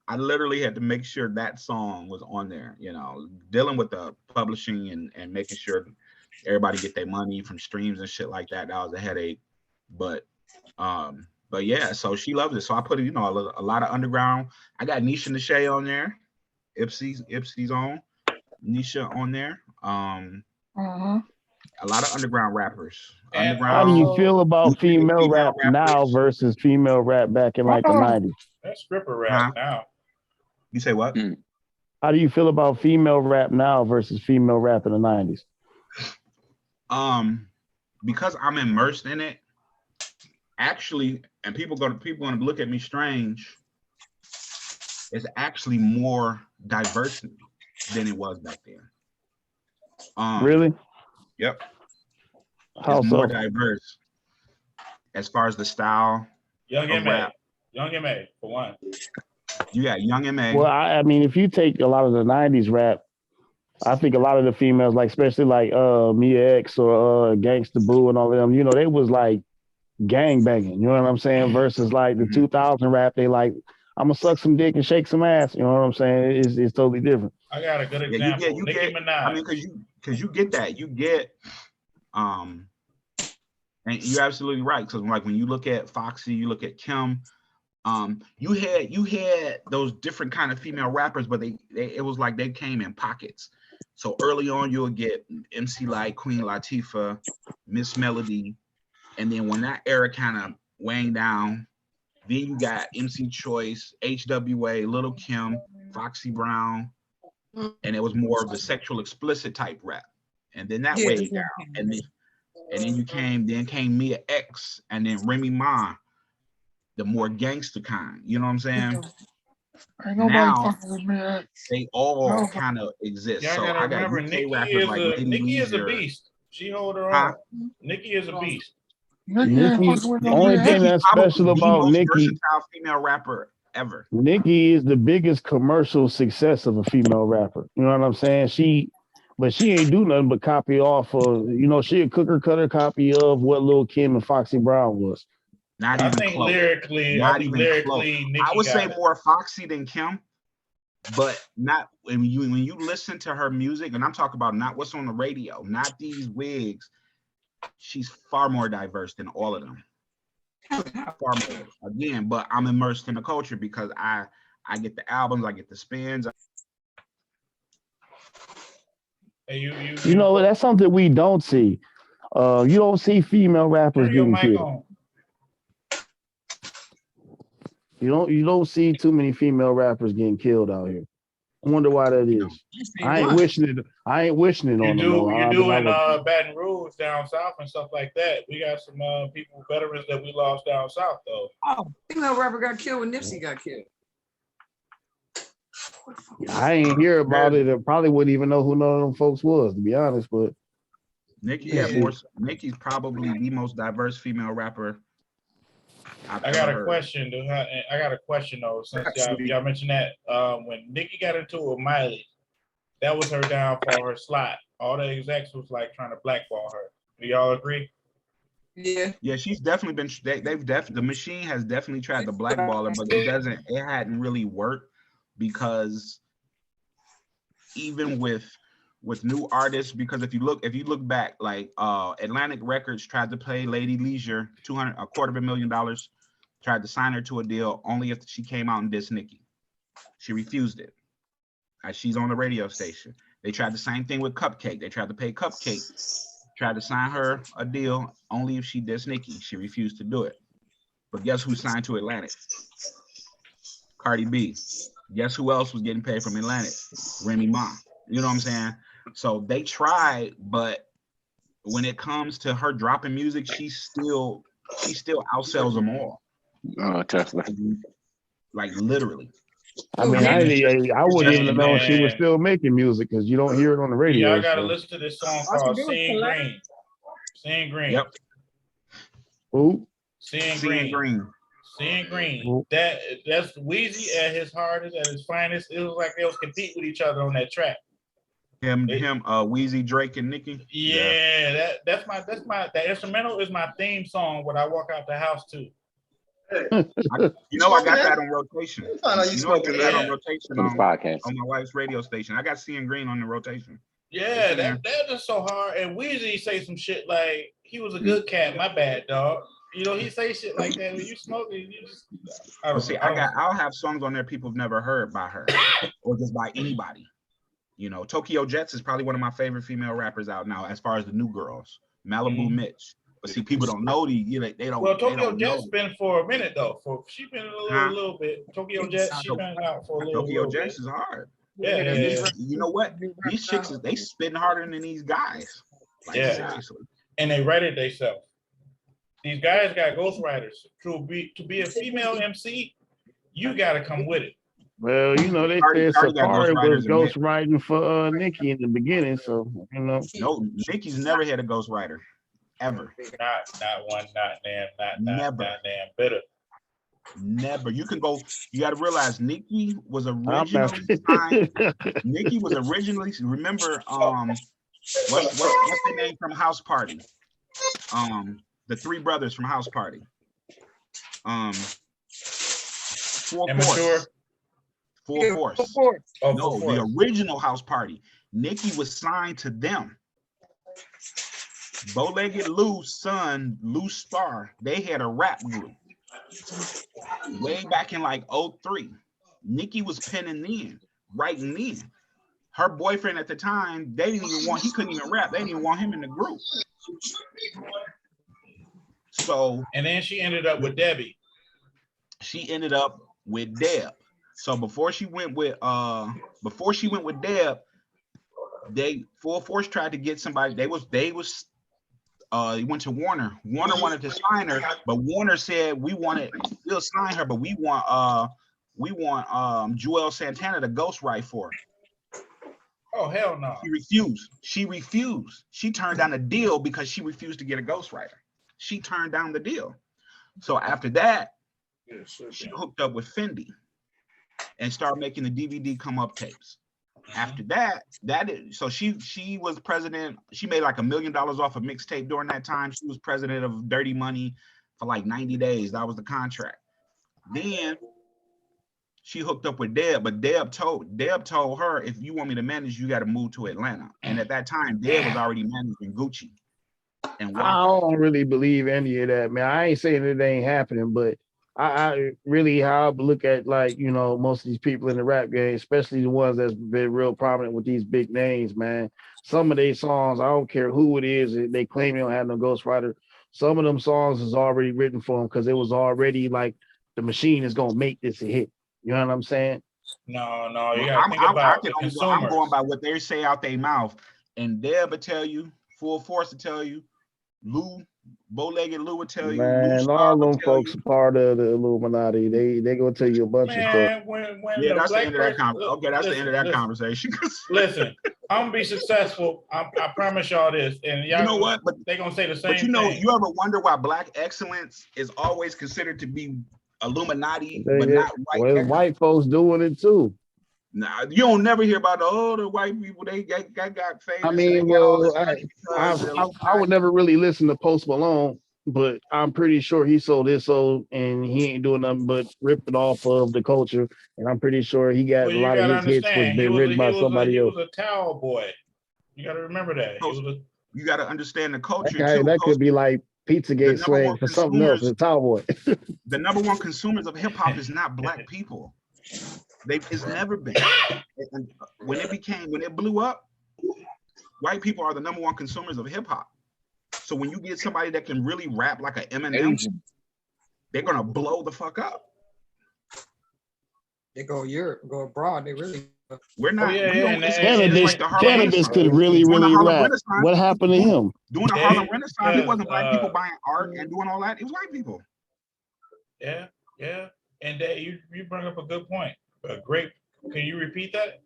I literally had to make sure that song was on there, you know, dealing with the publishing and making sure everybody get their money from streams and shit like that. That was a headache. But yeah, so she loves it. So I put it, you know, a lot of underground. I got Nisha Nashay on there. Ipsy's on. Nisha on there. A lot of underground rappers. And How do you feel about female rap now versus female rap back in like the 90s? That's stripper rap now. You say what? How do you feel about female rap now versus female rap in the 90s? Because I'm immersed in it, actually, and people gonna look at me strange. It's actually more diverse than it was back then. Really? Yep. How it's more so? diverse as far as the style. Young M.A. For one. You got Young M.A. Well, I mean, if you take a lot of the 90s rap, I think a lot of the females, like especially like Mia X or Gangsta Boo and all of them, you know, they was like gang banging, you know what I'm saying? Versus like the 2000 rap, they like, I'm gonna suck some dick and shake some ass, you know what I'm saying? It's totally different. I got a good example. You Nicki get, Minaj. I mean, because you get that. You get and you're absolutely right. Because like when you look at Foxy, you look at Kim, you had those different kind of female rappers, but it was like they came in pockets. So early on, you'll get MC Light, Queen Latifah, Miss Melody, and then when that era kind of waned down, then you got MC Choice, HWA, Little Kim, Foxy Brown, and it was more of the sexual explicit type rap. And then that way down, and then came Mia X, and then Remy Ma, the more gangster kind. You know what I'm saying? Ain't nobody fucking with me. They all kind of exist. Y'all So gotta I got remember, UK rappers like Lady Nicki is a Leisure. beast. She hold her own. Nicki is a beast. Nicki's only thing that's special about Nicki, versatile female rapper ever. Nicki is the biggest commercial success of a female rapper. You know what I'm saying? But she ain't do nothing but copy off of, you know, she a cooker cutter copy of what Lil Kim and Foxy Brown was. I think lyrically, Nicki I would say more Foxy than Kim, but not when you listen to her music, and I'm talking about not what's on the radio, not these wigs. She's far more diverse than all of them. Far more. Again, but I'm immersed in the culture because I get the albums, I get the spins. You know, that's something we don't see. You don't see female rappers getting killed. You don't see too many female rappers getting killed out here. I wonder why that is. I ain't wishing it on them. You do in Baton Rouge down south and stuff like that. We got some people, veterans that we lost down south though. Oh, female rapper got killed when Nipsey got killed. I ain't hear about it and probably wouldn't even know who none of them folks was, to be honest. But Nicki's probably the most diverse female rapper. I got a question though, since y'all mentioned that. When Nicki got into it with Miley, that was her downfall, her slot. All the execs was like trying to blackball her. Do y'all agree? Yeah, she's definitely been. The machine has definitely tried to blackball her, but it hadn't really worked because even with new artists, because if you look back, like Atlantic Records tried to pay Lady Leisure $250,000, tried to sign her to a deal only if she came out and dissed Nicki. She refused it. She's on the radio station. They tried the same thing with Cupcake. They tried to pay Cupcake, tried to sign her a deal only if she dissed Nicki. She refused to do it. But guess who signed to Atlantic? Cardi B. Guess who else was getting paid from Atlantic? Remy Ma. You know what I'm saying? So they tried, but when it comes to her dropping music, she still outsells them all. Tesla. Like literally. I mean, I wouldn't even Hey, have known she was man. still making music because you don't hear it on the radio. Y'all gotta So. listen to this song called Seeing Green. Seeing Green. Yep. Who? Seeing Seeing Green. green. Seeing Green. Who? That's Wheezy at his hardest, at his finest. It was like they was competing with each other on that track. Wheezy, Drake, and Nicki. Yeah, that's my that instrumental is my theme song when I walk out the house too. I got that on rotation. I know you smoking that that. on rotation on my wife's radio station. I got Seeing Green on the rotation. Yeah, that's just so hard. And Weezy say some shit like he was a good cat. My bad, dog. You know, he say shit like that when you smoking. You just. I'll have songs on there people have never heard by her or just by anybody. You know, Tokyo Jet's is probably one of my favorite female rappers out now, as far as the new girls. Malibu Mitch. But see, people don't know they don't. Well, Tokyo Jet's been for a minute though. She been a little bit. Tokyo Jet, she been out for a little. Tokyo Jet's is hard. Yeah. You know what? These chicks they spitting harder than these guys. Like, seriously. And they write it themselves. These guys got ghostwriters. To be a female MC, you got to come with it. Well, you know, they said Safari was ghostwriting for Nicki in the beginning, so you know. No, Nicki's never had a ghostwriter, ever. Not one, not never. Not damn bitter. Never. You can go. You got to realize Nicki was originally signed. Nicki was originally. Remember, what's the name from House Party? The three brothers from House Party. Full Force. Oh, no, the original House Party. Nicki was signed to them. Bow-Legged Lou's son, Lou Starr, they had a rap group. Way back in like 03. Nicki was penning in, writing in. Her boyfriend at the time, he couldn't even rap. They didn't even want him in the group. So, and then she ended up with Debbie. She ended up with Deb. So before she went with Deb, Full Force tried to get somebody. He went to Warner. Warner wanted to sign her, but Warner said we'll sign her, but we want Joel Santana to ghostwrite for her. Oh, hell no. She refused. She turned down the deal because she refused to get a ghostwriter. She turned down the deal. So after that, she hooked up with Fendi and started making the DVD come up tapes. After that, so she was president. She made like $1 million off a mixtape during that time. She was president of Dirty Money for like 90 days. That was the contract. Then she hooked up with Deb, but Deb told her, if you want me to manage, you got to move to Atlanta. And at that time, Deb was already managing Gucci. And I don't really believe any of that, man. I ain't saying it ain't happening, but I really how I look at, like, you know, most of these people in the rap game, especially the ones that's been real prominent with these big names, man. Some of their songs, I don't care who it is, they claim they don't have no ghostwriter. Some of them songs is already written for them because it was already like the machine is gonna make this a hit. You know what I'm saying? No, you gotta think about the consumers. I'm going by what they say out their mouth, and Deb will tell you, Full Force to tell you, Bow-Legged Lou would tell you. Man, all them folks are part of the Illuminati. They gonna tell you a bunch of stuff. That's the end of that conversation. Okay, that's the end of that conversation. Listen, I'm gonna be successful. I promise y'all this. And y'all, you know what? But they're gonna say the same. But you know, thing. you ever wonder why Black excellence is always considered to be Illuminati, but not white? Well, white folks doing it too. Nah, you don't never hear about the white people. They got famous. I mean, well, I would never really listen to Post Malone, but I'm pretty sure he sold his soul and he ain't doing nothing but ripping off of the culture. And I'm pretty sure he got a lot of his hits was been written by somebody else. He was a towel boy. You got to remember that. You got to understand the culture. That could be like Pizzagate slang for something else. A towel boy. The number one consumers of hip hop is not Black people. It's never been. And when it blew up, white people are the number one consumers of hip hop. So when you get somebody that can really rap like an Eminem, they're gonna blow the fuck up. They go Europe, go abroad. They really. We're not. Cannabis could really rap. What happened to him? During the Harlem Renaissance, it wasn't Black people buying art and doing all that. It was white people. Yeah. And you bring up a good point. Great. Can you repeat that?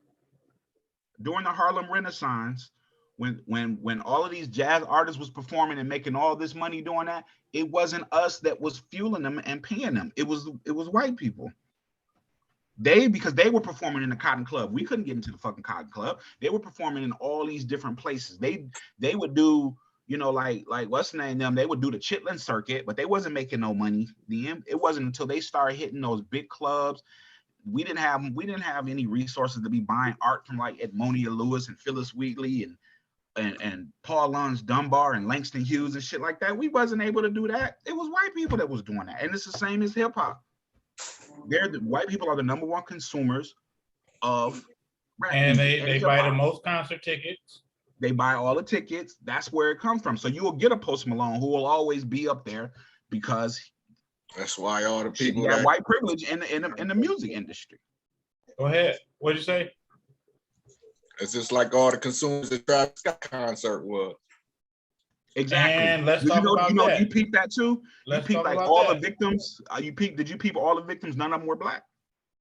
During the Harlem Renaissance, when all of these jazz artists was performing and making all this money doing that, it wasn't us that was fueling them and paying them. It was white people. Because they were performing in the Cotton Club. We couldn't get into the fucking Cotton Club. They were performing in all these different places. They would do, you know, like what's the name? Them. They would do the Chitlin circuit, but they wasn't making no money. It wasn't until they started hitting those big clubs. We didn't have any resources to be buying art from like Edmonia Lewis and Phyllis Wheatley and Paul Laurence Dunbar and Langston Hughes and shit like that. We wasn't able to do that. It was white people that was doing that, and it's the same as hip hop. White people are the number one consumers of rap and music they buy the most concert tickets. They buy all the tickets. That's where it comes from. So you will get a Post Malone who will always be up there because that's why all the people got white privilege in the music industry. Go ahead. What'd you say? It's just like all the consumers at Travis Scott concert was. Exactly. And let's talk about that. You peeped that too. Let's you peeped talk like about all that. the victims. Did you peep all the victims? None of them were black.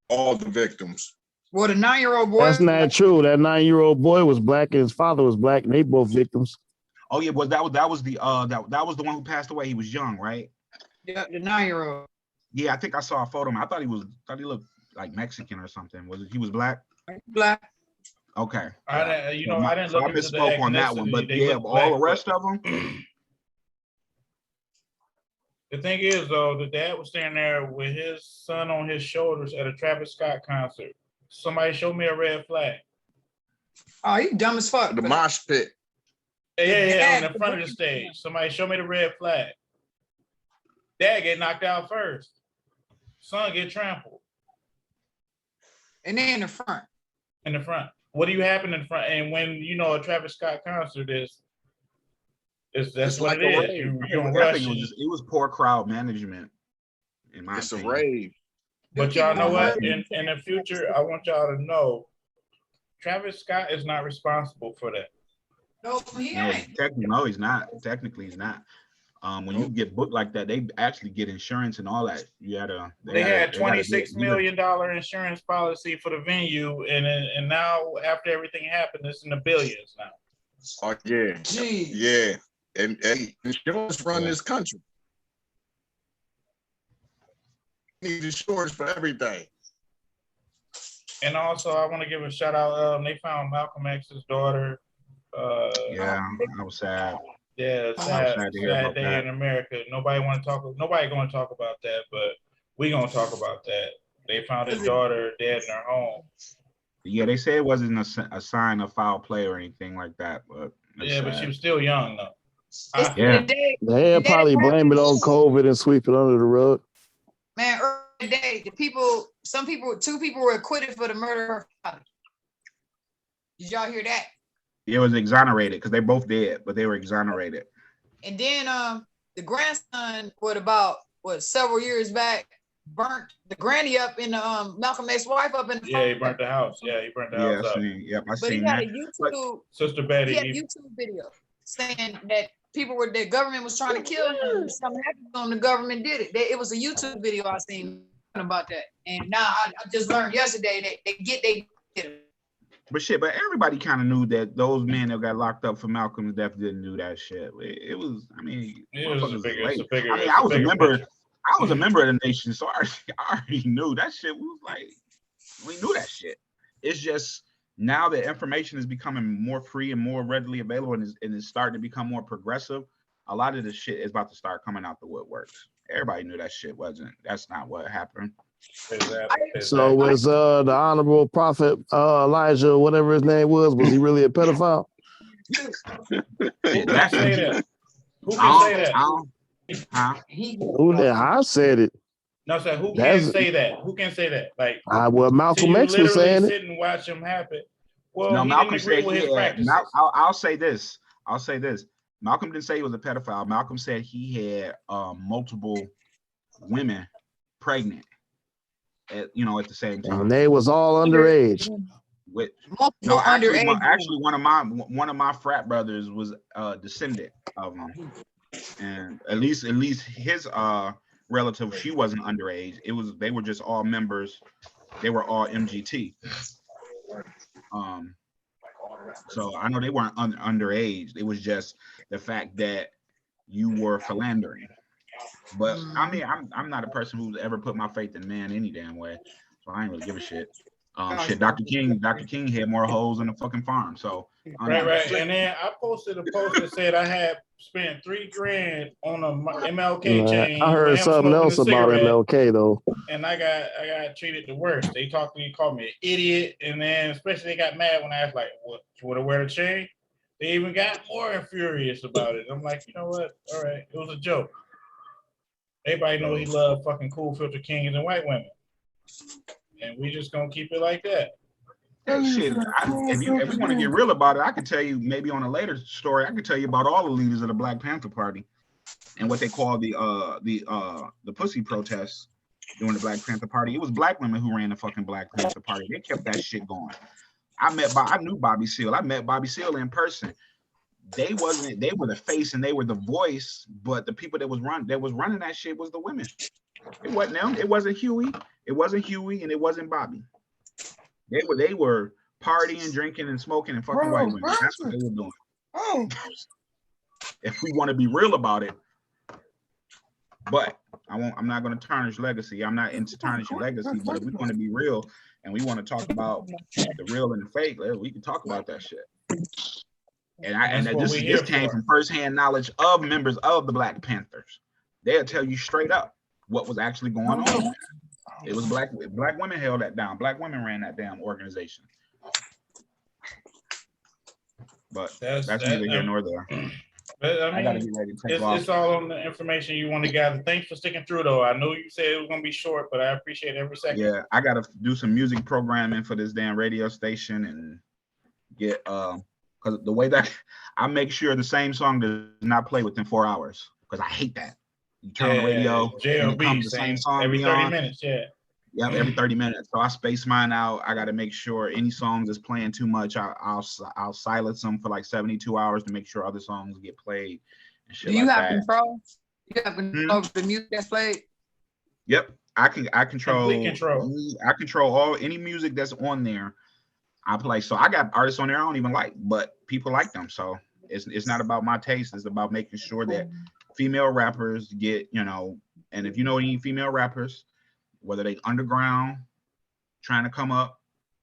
All the victims. Well, the 9-year-old boy. That's not true. That 9-year-old boy was black and his father was black, and they both victims. Oh yeah, well that was the one who passed away. He was young, right? Yeah, the 9-year-old. Yeah, I think I saw a photo of him. I thought he looked like Mexican or something. He was black? Black. Okay. I didn't look into the misspoke on that one, but yeah, all the rest of them. The thing is, though, the dad was standing there with his son on his shoulders at a Travis Scott concert. Somebody showed me a red flag. Oh, you dumb as fuck. The mosh pit. Yeah, on the front of the stage. Somebody showed me the red flag. Dad get knocked out first. Son get trampled. And they in the front. In the front. What do you happen in front? And when you know a Travis Scott concert that's what like it is. It was poor crowd management. In my it's opinion. a rave. But y'all know what? In the future, I want y'all to know Travis Scott is not responsible for that. No, he ain't. No, he's not. Technically, he's not. When you get booked like that, they actually get insurance and all that. They had $26 million insurance policy for the venue, and now after everything happened, it's in the billions now. Oh yeah, Jeez. yeah, and insurance run this country. Need insurance for everything. And also, I want to give a shout out. They found Malcolm X's daughter. Yeah, I was sad. Yeah, sad day in America. Nobody going to talk about that, but we gonna talk about that. They found his daughter dead in her home. Yeah, they say it wasn't a sign of foul play or anything like that, but yeah, but she was still young though. They'll probably blame it on COVID and sweep it under the rug. Man, early day, two people were acquitted for the murder of her father. Did y'all hear that? It was exonerated because they both dead, but they were exonerated. And then the grandson, several years back, burnt the granny up in the Malcolm X's wife up in the he burnt the house. Yeah, he burnt the house up. I but seen he had that. a YouTube, Sister Betty. He had a YouTube video saying that the government was trying to kill him. Something happened to him, the government did it. It was a YouTube video I seen about that. And now I just learned yesterday that they get it. But everybody kind of knew that those men that got locked up for Malcolm's death didn't do that shit. It was a figure. I was a member of the nation, so I already knew that shit. We knew that shit. It's just now that information is becoming more free and more readily available, and it's starting to become more progressive. A lot of this shit is about to start coming out the woodworks. Everybody knew that shit that's not what happened. Exactly. So was the honorable prophet Elijah, whatever his name was he really a pedophile? Who can say that? Who can say that? I said it. No, sir. Who can say that? Who can say that? Like, well, Malcolm X was saying it. Sit and watch him happen. Well, no, he Malcolm didn't agree with his practices. I'll say this. Malcolm didn't say he was a pedophile. Malcolm said he had multiple women pregnant at the same time. And they was all underage. Actually, one of my frat brothers was a descendant of him, and at least his relative, she wasn't underage. They were just all members they were all MGT. So I know they weren't underage. It was just the fact that you were philandering. But I mean, I'm not a person who's ever put my faith in man any damn way. So I ain't really give a shit. Shit, Dr. King had more hoes in the fucking farm. So right. And then I posted a post that said I had spent $3 grand on a MLK chain. I heard something else about MLK though. And I got treated the worst. They talked to me, called me an idiot, and then especially they got mad when I asked like, "What? You want to wear the chain?" They even got more furious about it. I'm like, you know what? All right, it was a joke. Everybody know he loved fucking cool filter kings and white women, and we just gonna keep it like that. Shit, if we want to get real about it, I can tell you maybe on a later story. I can tell you about all the leaders of the Black Panther Party and what they call the pussy protests during the Black Panther Party. It was black women who ran the fucking Black Panther Party. They kept that shit going. I knew Bobby Seale. I met Bobby Seale in person. They were the face and they were the voice, but the people that was running that shit was the women. It wasn't them. It wasn't Huey. It wasn't Huey, and it wasn't Bobby. They were partying, drinking, and smoking and fucking white women. That's what they were doing. Oh. If we want to be real about it, but I'm not going to tarnish legacy. I'm not into tarnishing legacy, but if we want to be real and we want to talk about the real and the fake, we can talk about that shit. And this came from firsthand knowledge of members of the Black Panthers. They'll tell you straight up what was actually going on. It was black women held that down. Black women ran that damn organization. But that's neither here nor there. But, I gotta get ready to take off. It's all on the information you want to gather. Thanks for sticking through, though. I know you said it was gonna be short, but I appreciate every second. Yeah, I gotta do some music programming for this damn radio station and get because the way that I make sure the same song does not play within 4 hours because I hate that. You turn on the radio and it comes the same song every 30 minutes. Yeah, every 30 minutes. So I space mine out. I got to make sure any songs is playing too much. I'll silence them for like 72 hours to make sure other songs get played. And shit. Do you have control? You have control of the music that's played? Yep, I control. Complete control. I control any music that's on there. I play. So I got artists on there I don't even like, but people like them. So it's not about my taste. It's about making sure that female rappers get, and if you know any female rappers, whether they underground trying to come up,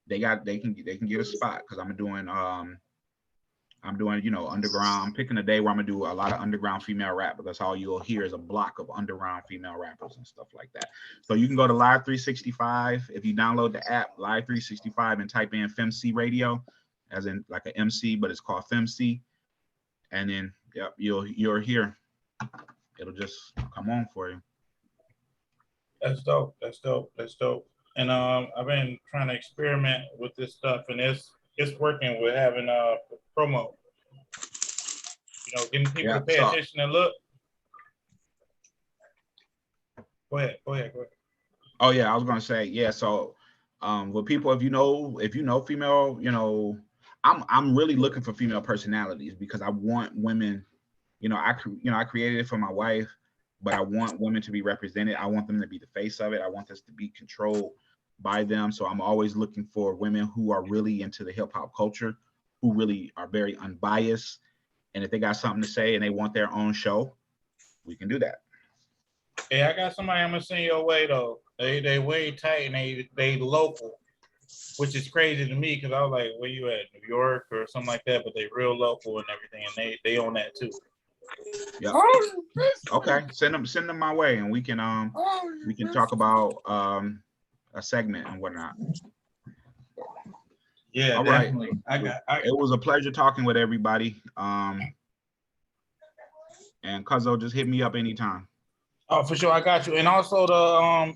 they can get a spot because I'm doing underground. I'm picking a day where I'm gonna do a lot of underground female rap because all you'll hear is a block of underground female rappers and stuff like that. So you can go to Live 365 if you download the app Live 365 and type in FemC Radio, as in like an MC, but it's called FemC, and then you're here. It'll just come on for you. That's dope. And I've been trying to experiment with this stuff, and it's working with having a promo. Getting people to pay attention and look. Go ahead. Oh yeah, I was gonna say So, with people, if you know female, I'm really looking for female personalities because I want women. I created it for my wife, but I want women to be represented. I want them to be the face of it. I want this to be controlled by them. So I'm always looking for women who are really into the hip hop culture, who really are very unbiased. And if they got something to say and they want their own show, we can do that. Hey, I got somebody I'm gonna send your way though. They way tight and they local, which is crazy to me because I was like, where you at, New York or something like that? But they real local and everything, and they own that too. Yeah. Okay. Send them my way, and we can talk about a segment and whatnot. Yeah. All definitely. Right. It was a pleasure talking with everybody. And Cuzzo, just hit me up anytime. Oh, for sure, I got you. And also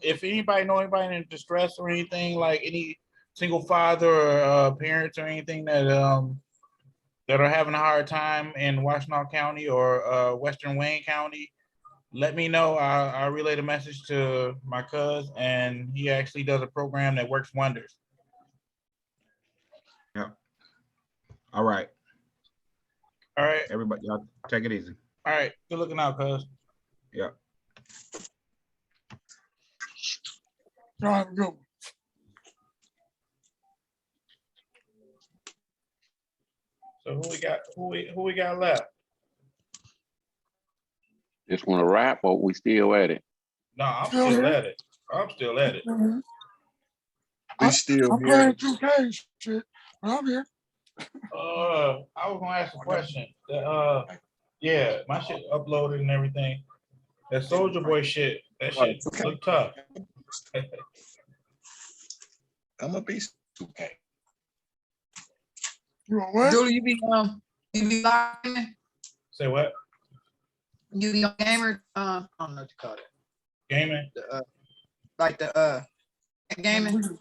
if anybody know anybody in distress or anything, like any single father or parents or anything that are having a hard time in Washtenaw County or Western Wayne County, let me know. I'll relay the message to my cousin, and he actually does a program that works wonders. Yeah. All right. Everybody, y'all take it easy. All right. Good looking out, cuz. Yeah. Y'all have a good one. So who we got left? Just want to rap, or we still at it? No, I'm Still still here? at it. I'm still at it. We still I'm here. playing 2K shit, but I'm here. I was gonna ask a question. Yeah, my shit uploaded and everything. That Soldier Boy shit, that shit look tough. I'm a beast. Okay. You want what? Julie, you be lying? Say what? You be on gamer? I don't know what you call it. Gaming? Like the gaming.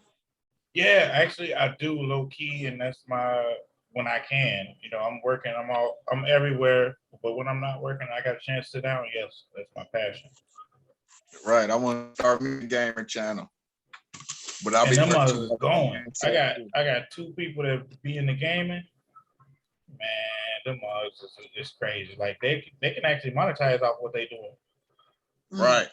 Yeah, actually I do low key, and that's my when I can. You know, I'm working, I'm everywhere, but when I'm not working, I got a chance to sit down. Yes, that's my passion. Right. I want to start me a gamer channel. But I'll And be them playing others is going. I got 2 people that be in the gaming. Man, them others is it's crazy. Like they can actually monetize off what they doing. right.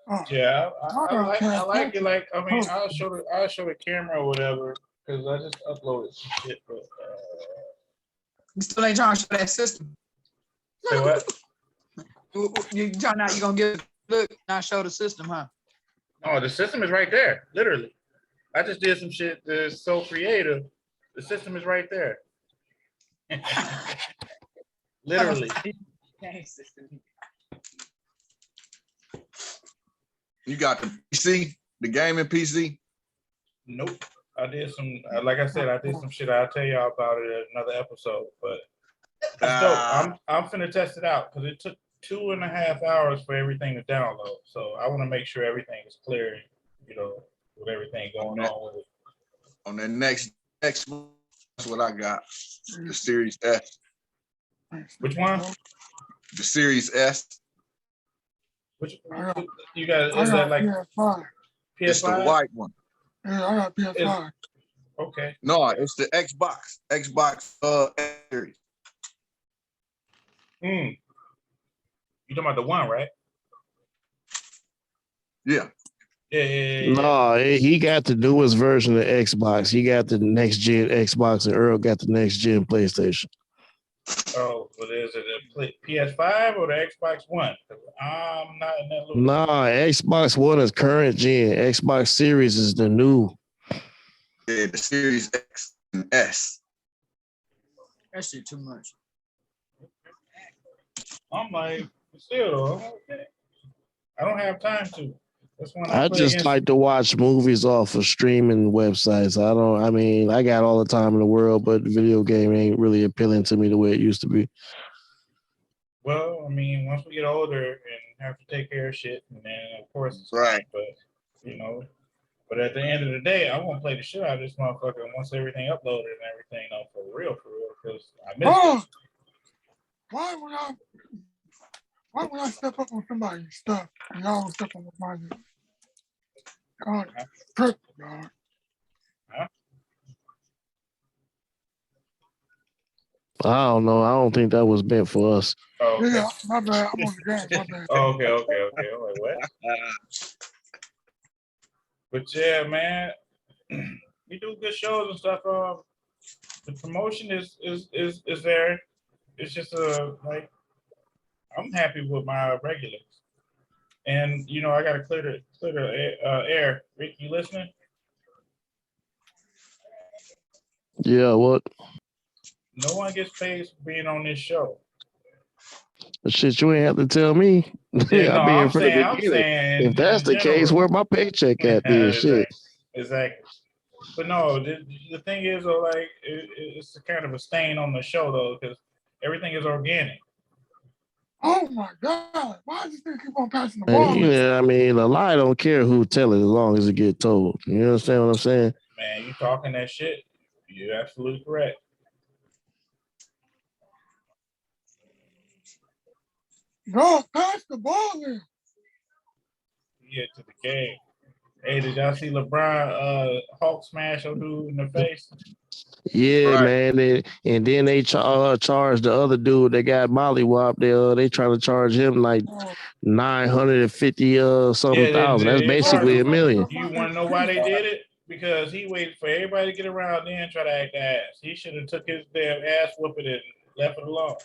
Oh, Yeah, I okay. like it. Like I mean, I'll show the camera or whatever because I just uploaded some shit. But You still ain't trying to show that system. say what? You trying out? You gonna give look not show the system, huh? Oh, the system is right there, literally. I just did some shit that's so creative. The system is right there. Literally. You got the PC, the gaming PC. Nope. I did some, like I said, I did some shit. I'll tell y'all about it in another episode. But it's dope. I'm finna test it out because it took 2.5 hours for everything to download. So I want to make sure everything is clear, you know, with everything going on with it. On the next that's what I got. The Series S. Which one? The Series S. Which you got? I Is that got like PS5. It's the PS5? white one. Yeah, I got PS5. Okay. No, it's the Xbox. Xbox Series. You talking about the one, right? Yeah. Yeah. No, he got the newest version of Xbox. He got the next gen Xbox, and Earl got the next gen PlayStation. Oh, but is it a PS5 or the Xbox One? I'm not in that loop. Nah, Xbox One is current gen. Xbox Series is the new. Yeah, the Series X and S. That shit too much. I'm like, still though, okay. I don't have time to. That's when I just like to watch movies off of streaming websites. I got all the time in the world, but the video game ain't really appealing to me the way it used to be. Well, I mean, once we get older and have to take care of shit, and then of course it's right. But you know, but at the end of the day, I want to play the shit out of this motherfucker once everything uploaded and everything, though, for real, because I missed it. Why would I step up on somebody's stuff and y'all don't step on mine? God, trick, God. Huh? I don't know. I don't think that was meant for us. Oh, okay. Yeah, my bad. I'm on the game. My bad. Oh, okay. I'm like, what? But yeah, man, we do good shows and stuff. The promotion is there. It's just like I'm happy with my regulars, and you know I gotta clear the air. Rick, you listening? Yeah, what? No one gets paid for being on this show. Shit, you ain't have to tell me. Yeah, no, I'm I'm saying if that's the case, where my paycheck at then? Shit. Exactly. But no, the thing is, though, like it's a kind of a stain on the show, though, because everything is organic. Oh my God! Why does this thing keep on passing the ball? Yeah, I mean, a lie don't care who tell it as long as it get told. You understand what I'm saying? Man, you talking that shit? You're absolutely correct. No, pass the ball in. Get to the game. Hey, did y'all see LeBron Hulk smash a dude in the face? Yeah, Right. man. And then they charged the other dude that got mollywopped. They trying to charge him like 950 something thousand. That's They charged basically him. $1 million. You want to know why they did it? Because he waited for everybody to get around there and try to act ass. He should have took his damn ass whooping and left it alone.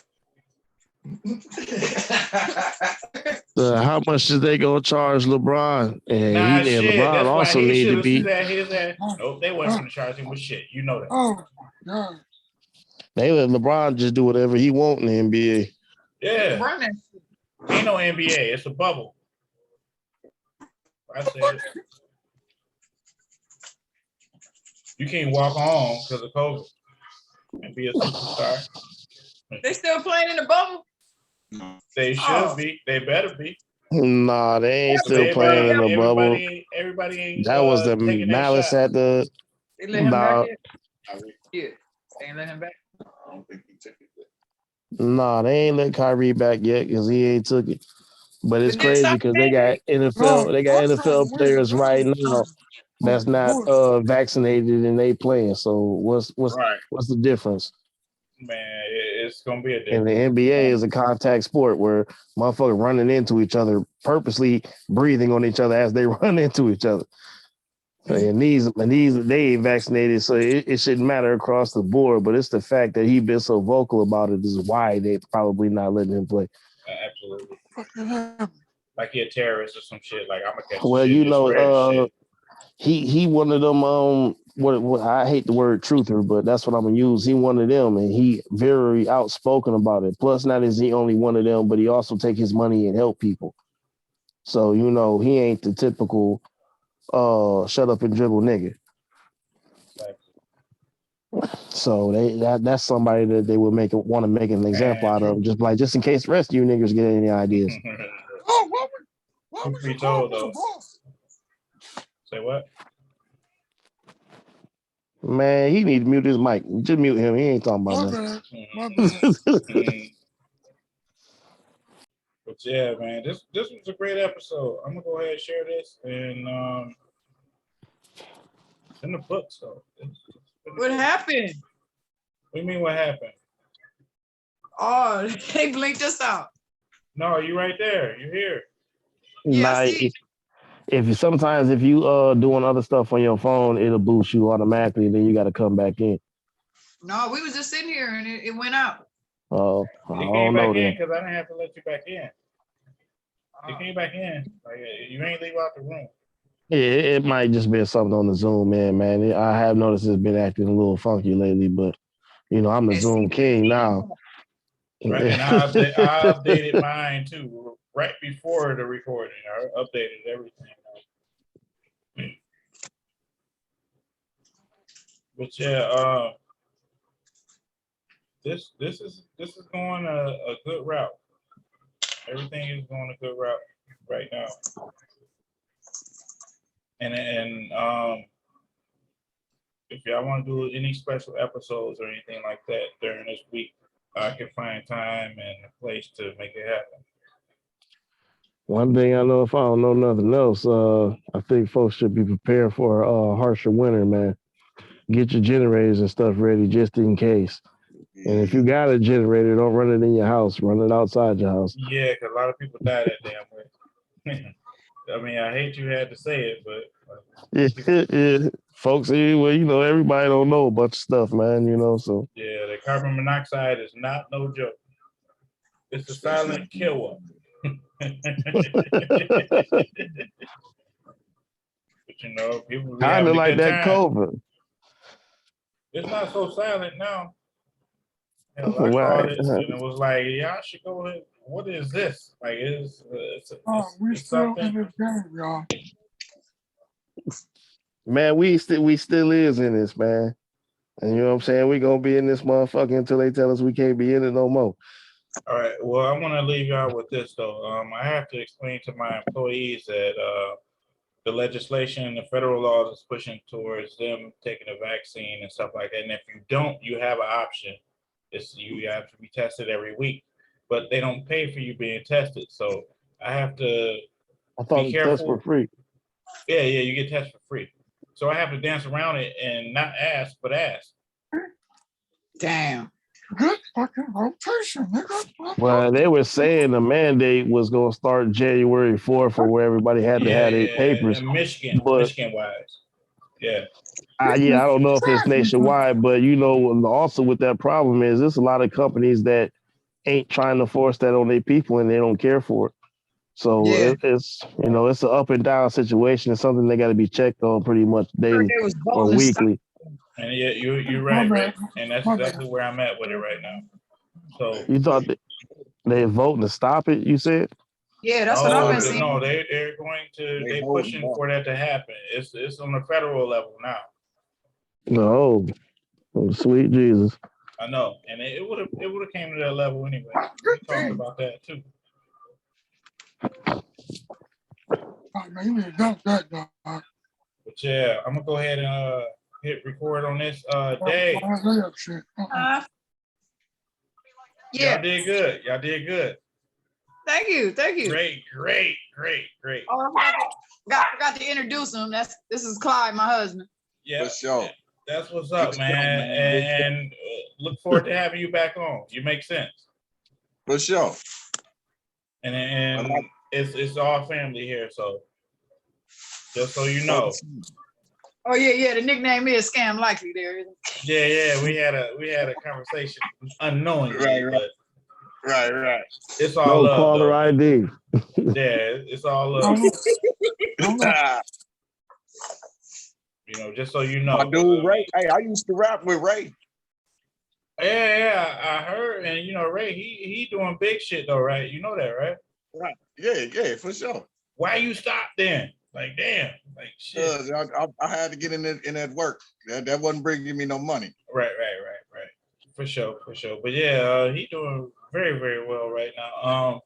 How much is they gonna charge LeBron? And Nah, shit. LeBron That's why also he need should to have be. sat his ass. Nope, they wasn't going to charge him with shit. You know that. Oh, God. They let LeBron just do whatever he want in the NBA. Yeah, Run that shit. ain't no NBA. It's a bubble. I said it. You can't walk on because of COVID and be a superstar. They still playing in the bubble? They should be. They better be. Nah, they ain't still playing in the bubble. Everybody ain't That was the taking that malice shot. at the. They let him Nah, back yet? Yeah. They ain't let him back. I don't think he took it. nah, they ain't let Kyrie back yet because he ain't took it. But it's But then crazy stop because they got NFL players right now that's not vaccinated and they playing. So what's Right. what's the difference? Man, it's gonna be a And difference. the NBA is a contact sport where motherfuckers running into each other, purposely breathing on each other as they run into each other. And these they ain't vaccinated, so it shouldn't matter across the board. But it's the fact that he been so vocal about it is why they probably not letting him play. Absolutely. Like he a terrorist or some shit. Like I'm gonna catch Well, shit. you Just spread know, shit. he one of them. What I hate the word truther, but that's what I'm gonna use. He one of them, and he very outspoken about it. Plus, not is he only one of them, but he also take his money and help people. So you know, he ain't the typical shut up and dribble nigga. So that's somebody that they would want to make an example out of, just in case the rest of you niggas get any ideas. Oh, what Truth was be you calling told, for the though. boss? Say what? Man, he need to mute his mic. Just mute him. He ain't talking about My that. bad. My bad. But yeah, man, this was a great episode. I'm gonna go ahead and share this and it's in the books though. What happened? What do you mean what happened? Oh, they blinked us out. No, you right there. You're here. Yeah, I Nah, see. if you doing other stuff on your phone, it'll boost you automatically. Then you got to come back in. No, we was just sitting here and it went out. Oh, I You don't came know back in then. because I didn't have to let you back in. You came back in. Like you ain't leave out the room. Yeah, it might just be something on the Zoom, man. I have noticed it's been acting a little funky lately, but you know, I'm the Zoom king now. Right, and I updated mine too right before the recording. I updated everything. But yeah, this is going a good route. Everything is going a good route right now. And if y'all want to do any special episodes or anything like that during this week, I can find time and a place to make it happen. One thing I know, if I don't know nothing else, I think folks should be prepared for a harsher winter, man. Get your generators and stuff ready just in case. And if you got a generator, don't run it in your house. Run it outside your house. Yeah, because a lot of people die that damn way. I mean, I hate you had to say it, but Yeah, folks. Well, you know, everybody don't know a bunch of stuff, man. You know, so yeah, the carbon monoxide is not no joke. It's a silent killer. But you know, people be kind having of a like good that time. COVID. It's not so silent now. Hell, I Right. called it and it was like, y'all should go ahead. What is this? Like, We it's still in something. this game, y'all. Man, we still is in this, man. And you know what I'm saying? We gonna be in this motherfucker until they tell us we can't be in it no more. All right. Well, I want to leave y'all with this though. I have to explain to my employees that the legislation, the federal laws is pushing towards them taking a vaccine and stuff like that. And if you don't, you have an option. You have to be tested every week, but they don't pay for you being tested. So I have to I thought be the tests were careful. free. Yeah, you get tests for free. So I have to dance around it and not ask, but ask. Damn. Good fucking rotation, nigga. Well, they were saying the mandate was going to start January 4th, for where everybody had to have their papers. In Michigan, But Michigan-wise. Yeah. I don't know if it's nationwide, but also with that problem is there's a lot of companies that ain't trying to force that on their people and they don't care for it. So Yeah. it's it's an up and down situation. It's something they got to be checked on pretty much daily They was or voting to weekly. And yeah, you're right, Rick. And that's exactly where I'm at with it right now. So You thought they're voting to stop it? You said? Yeah, that's what I've been seeing. No, they're going to. They're pushing for that to happen. It's on the federal level now. No, sweet Jesus. I know, and it would have came to that level anyway. We talked about that too. Man, you need to dump that, dog. But yeah, I'm gonna go ahead and hit record on this day. Yeah. Y'all did good. Y'all did good. Thank you. Great. Oh, I forgot to introduce him. This is Clyde, my husband. Yeah, For sure. that's what's up, man. And look forward to having you back on. You make sense. For sure. And it's all family here, so just so you know. Oh yeah. The nickname is Scam Likely there. Yeah. We had a conversation unknowingly, but Right. it's all love. Caller though. ID. Yeah, it's all love. Just so you know. My dude Ray. Hey, I used to rap with Ray. Yeah, I heard, and Ray, he doing big shit though, right? You know that, right? Right. Yeah, for sure. Why you stop then? Like, damn, like shit. I had to get in that work. That wasn't bringing me no money. Right. For sure. But yeah, he doing very, very well right now.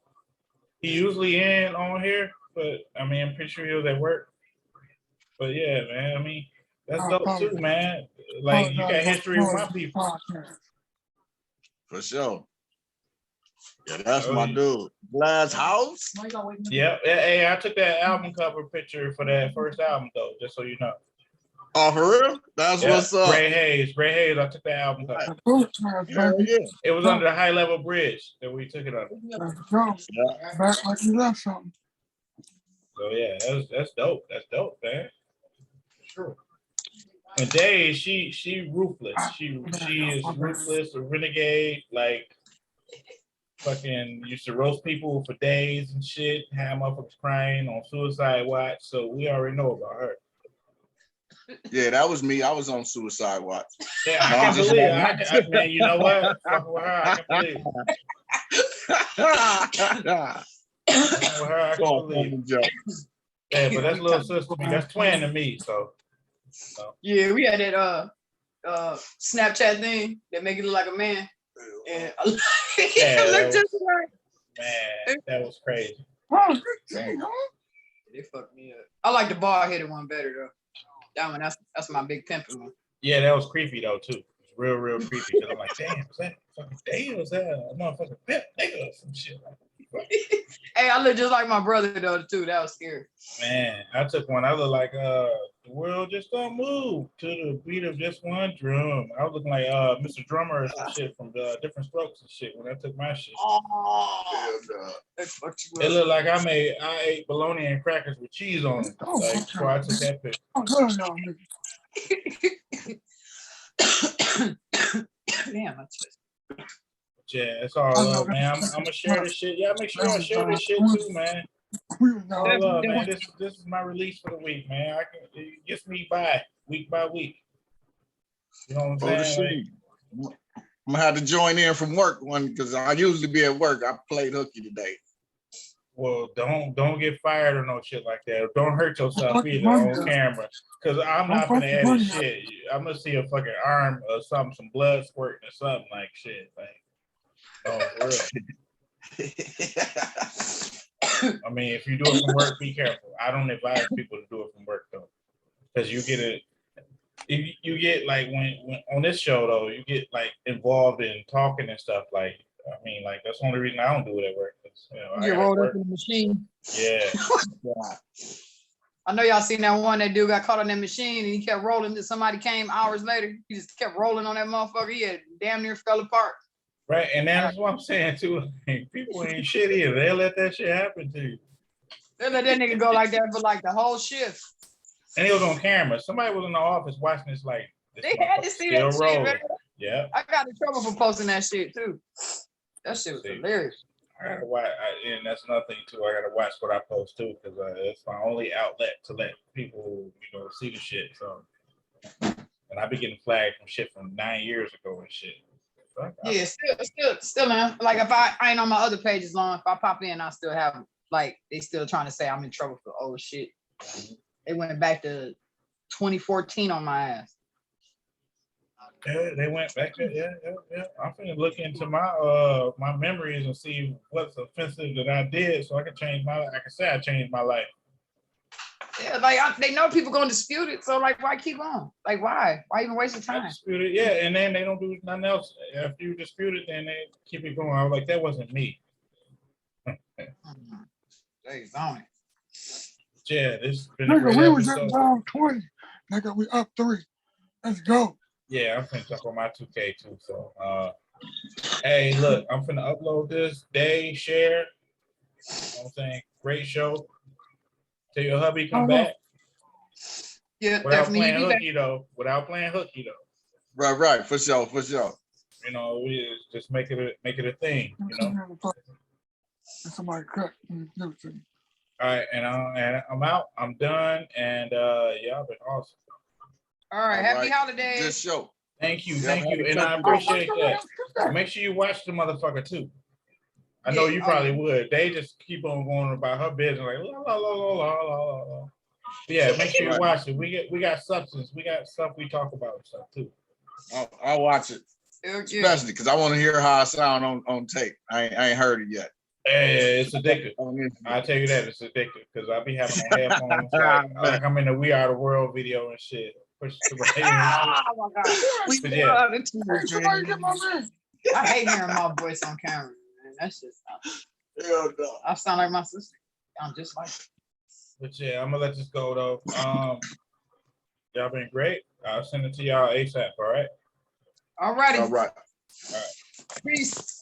He usually in on here, but I'm pretty sure he was at work. But yeah, man, that's dope too, man. Like you got history with my people. For sure. Yeah, that's my dude. Glass House. Yeah. Hey, I took that album cover picture for that first album though, just so you know. Oh, for real? That's what's up. Ray Hayes. I took that album cover. Yeah. It was under the High Level Bridge that we took it under. Back like you left something. So yeah, that's dope. That's dope, man. Sure. And Day, she ruthless. She is ruthless, a renegade, like fucking used to roast people for days and shit, have motherfuckers crying on suicide watch. So we already know about her. Yeah, that was me. I was on suicide watch. Yeah, I can't believe it. Man, you know what? Fucking with her, I can't believe it. Fucking with her, I can't believe it. Yeah, but that's little sister to me. That's twin to me. So. Yeah, we had that Snapchat thing that make it look like a man. And that was crazy. They fucked me up. I like the bald headed one better though. That one, that's my big pimpin' one. Yeah, that was creepy though too. It was real creepy. Cause I'm like, damn, is that fucking Dave? Is that a motherfucking pimp nigga or some shit? Hey, I look just like my brother though too. That was scary. Man, I took one. I look like the world just don't move to the beat of just one drum. I was looking like Mr. Drummer or some shit from the Different Strokes and shit when I took my shit. Oh, it looked like I ate bologna and crackers with cheese on it. Like before I took that picture. Damn, that's just. Yeah, it's all love, man. I'm gonna share this shit. Y'all make sure y'all share this shit too, man. All love, man. This is my release for the week, man. It gets me by week. You know what I'm saying? Like, I'm gonna have to join in from work one because I usually be at work. I played hooky today. Well, don't get fired or no shit like that. Don't hurt yourself either on camera. Cause I'm not gonna edit shit. I'm gonna see a fucking arm or something, some blood squirting or something like shit. Like, oh, for real. If you do it from work, be careful. I don't advise people to do it from work though, because you get like when on this show though, you get like involved in talking and stuff. Like, that's the only reason I don't do it at work. You rolled up in the machine. Yeah. I know y'all seen that one, that dude got caught on that machine and he kept rolling. Somebody came hours later. He just kept rolling on that motherfucker. He had damn near fell apart. Right, and that's what I'm saying too. People ain't shit either. They'll let that shit happen to you. They let that nigga go like that for like the whole shift. And it was on camera. Somebody was in the office watching this like, this They had to see that shit, man. Yeah. I got in trouble for posting that shit too. That shit was hilarious. I gotta watch, and that's another thing too. I gotta watch what I post too, because it's my only outlet to let people, you know, see the shit. So, and I be getting flagged from shit from 9 years ago and shit. Yeah, still, man. Like if I ain't on my other pages long, if I pop in, I still have like they still trying to say I'm in trouble for old shit. They went back to 2014 on my ass. Yeah, they went back there. Yeah. I'm finna look into my my memories and see what's offensive that I did, so I can change my. I can say I changed my life. Yeah, like they know people gonna dispute it, so like, why keep on? Like, why? Why even waste the time? I dispute it, yeah, and then they don't do nothing else. If you dispute it, then they keep it going. I was like, that wasn't me. They on it. Yeah, this has been a Nigga, great we was just episode. down 20. Nigga, we up 3. Let's go. Yeah, I'm finna jump on my 2K too. So, hey, look, I'm finna upload this. Day share. You know what I'm saying, great show. Tell your hubby come back. Yeah, Without definitely. playing He be back. hooky though. Without playing hooky though. Right, for sure. You know, we just make it a thing. You know. And somebody cut. Give it to me. All right, and I'm out. I'm done. And y'all been awesome. All right, happy holidays. Good show. Thank you, Yeah, thank you, and I appreciate that. Make sure you watch the motherfucker too. I know you probably would. They just keep on going about her business like la la la la la la la. Yeah, make sure you watch it. We got substance. We got stuff we talk about and stuff too. I'll watch it, especially because I want to hear how I sound on tape. I ain't heard it yet. Hey, it's addictive. I'll tell you that it's addictive because I be having on headphones like I'm in the We Are the World video and shit. Push the right. Oh my God. But yeah. Somebody get my man. I hate hearing my voice on camera, man. That's just I sound like my sister. I'm just like. But yeah, I'm gonna let this go though. Y'all been great. I'll send it to y'all ASAP. All right. All righty. All right. All right. Peace.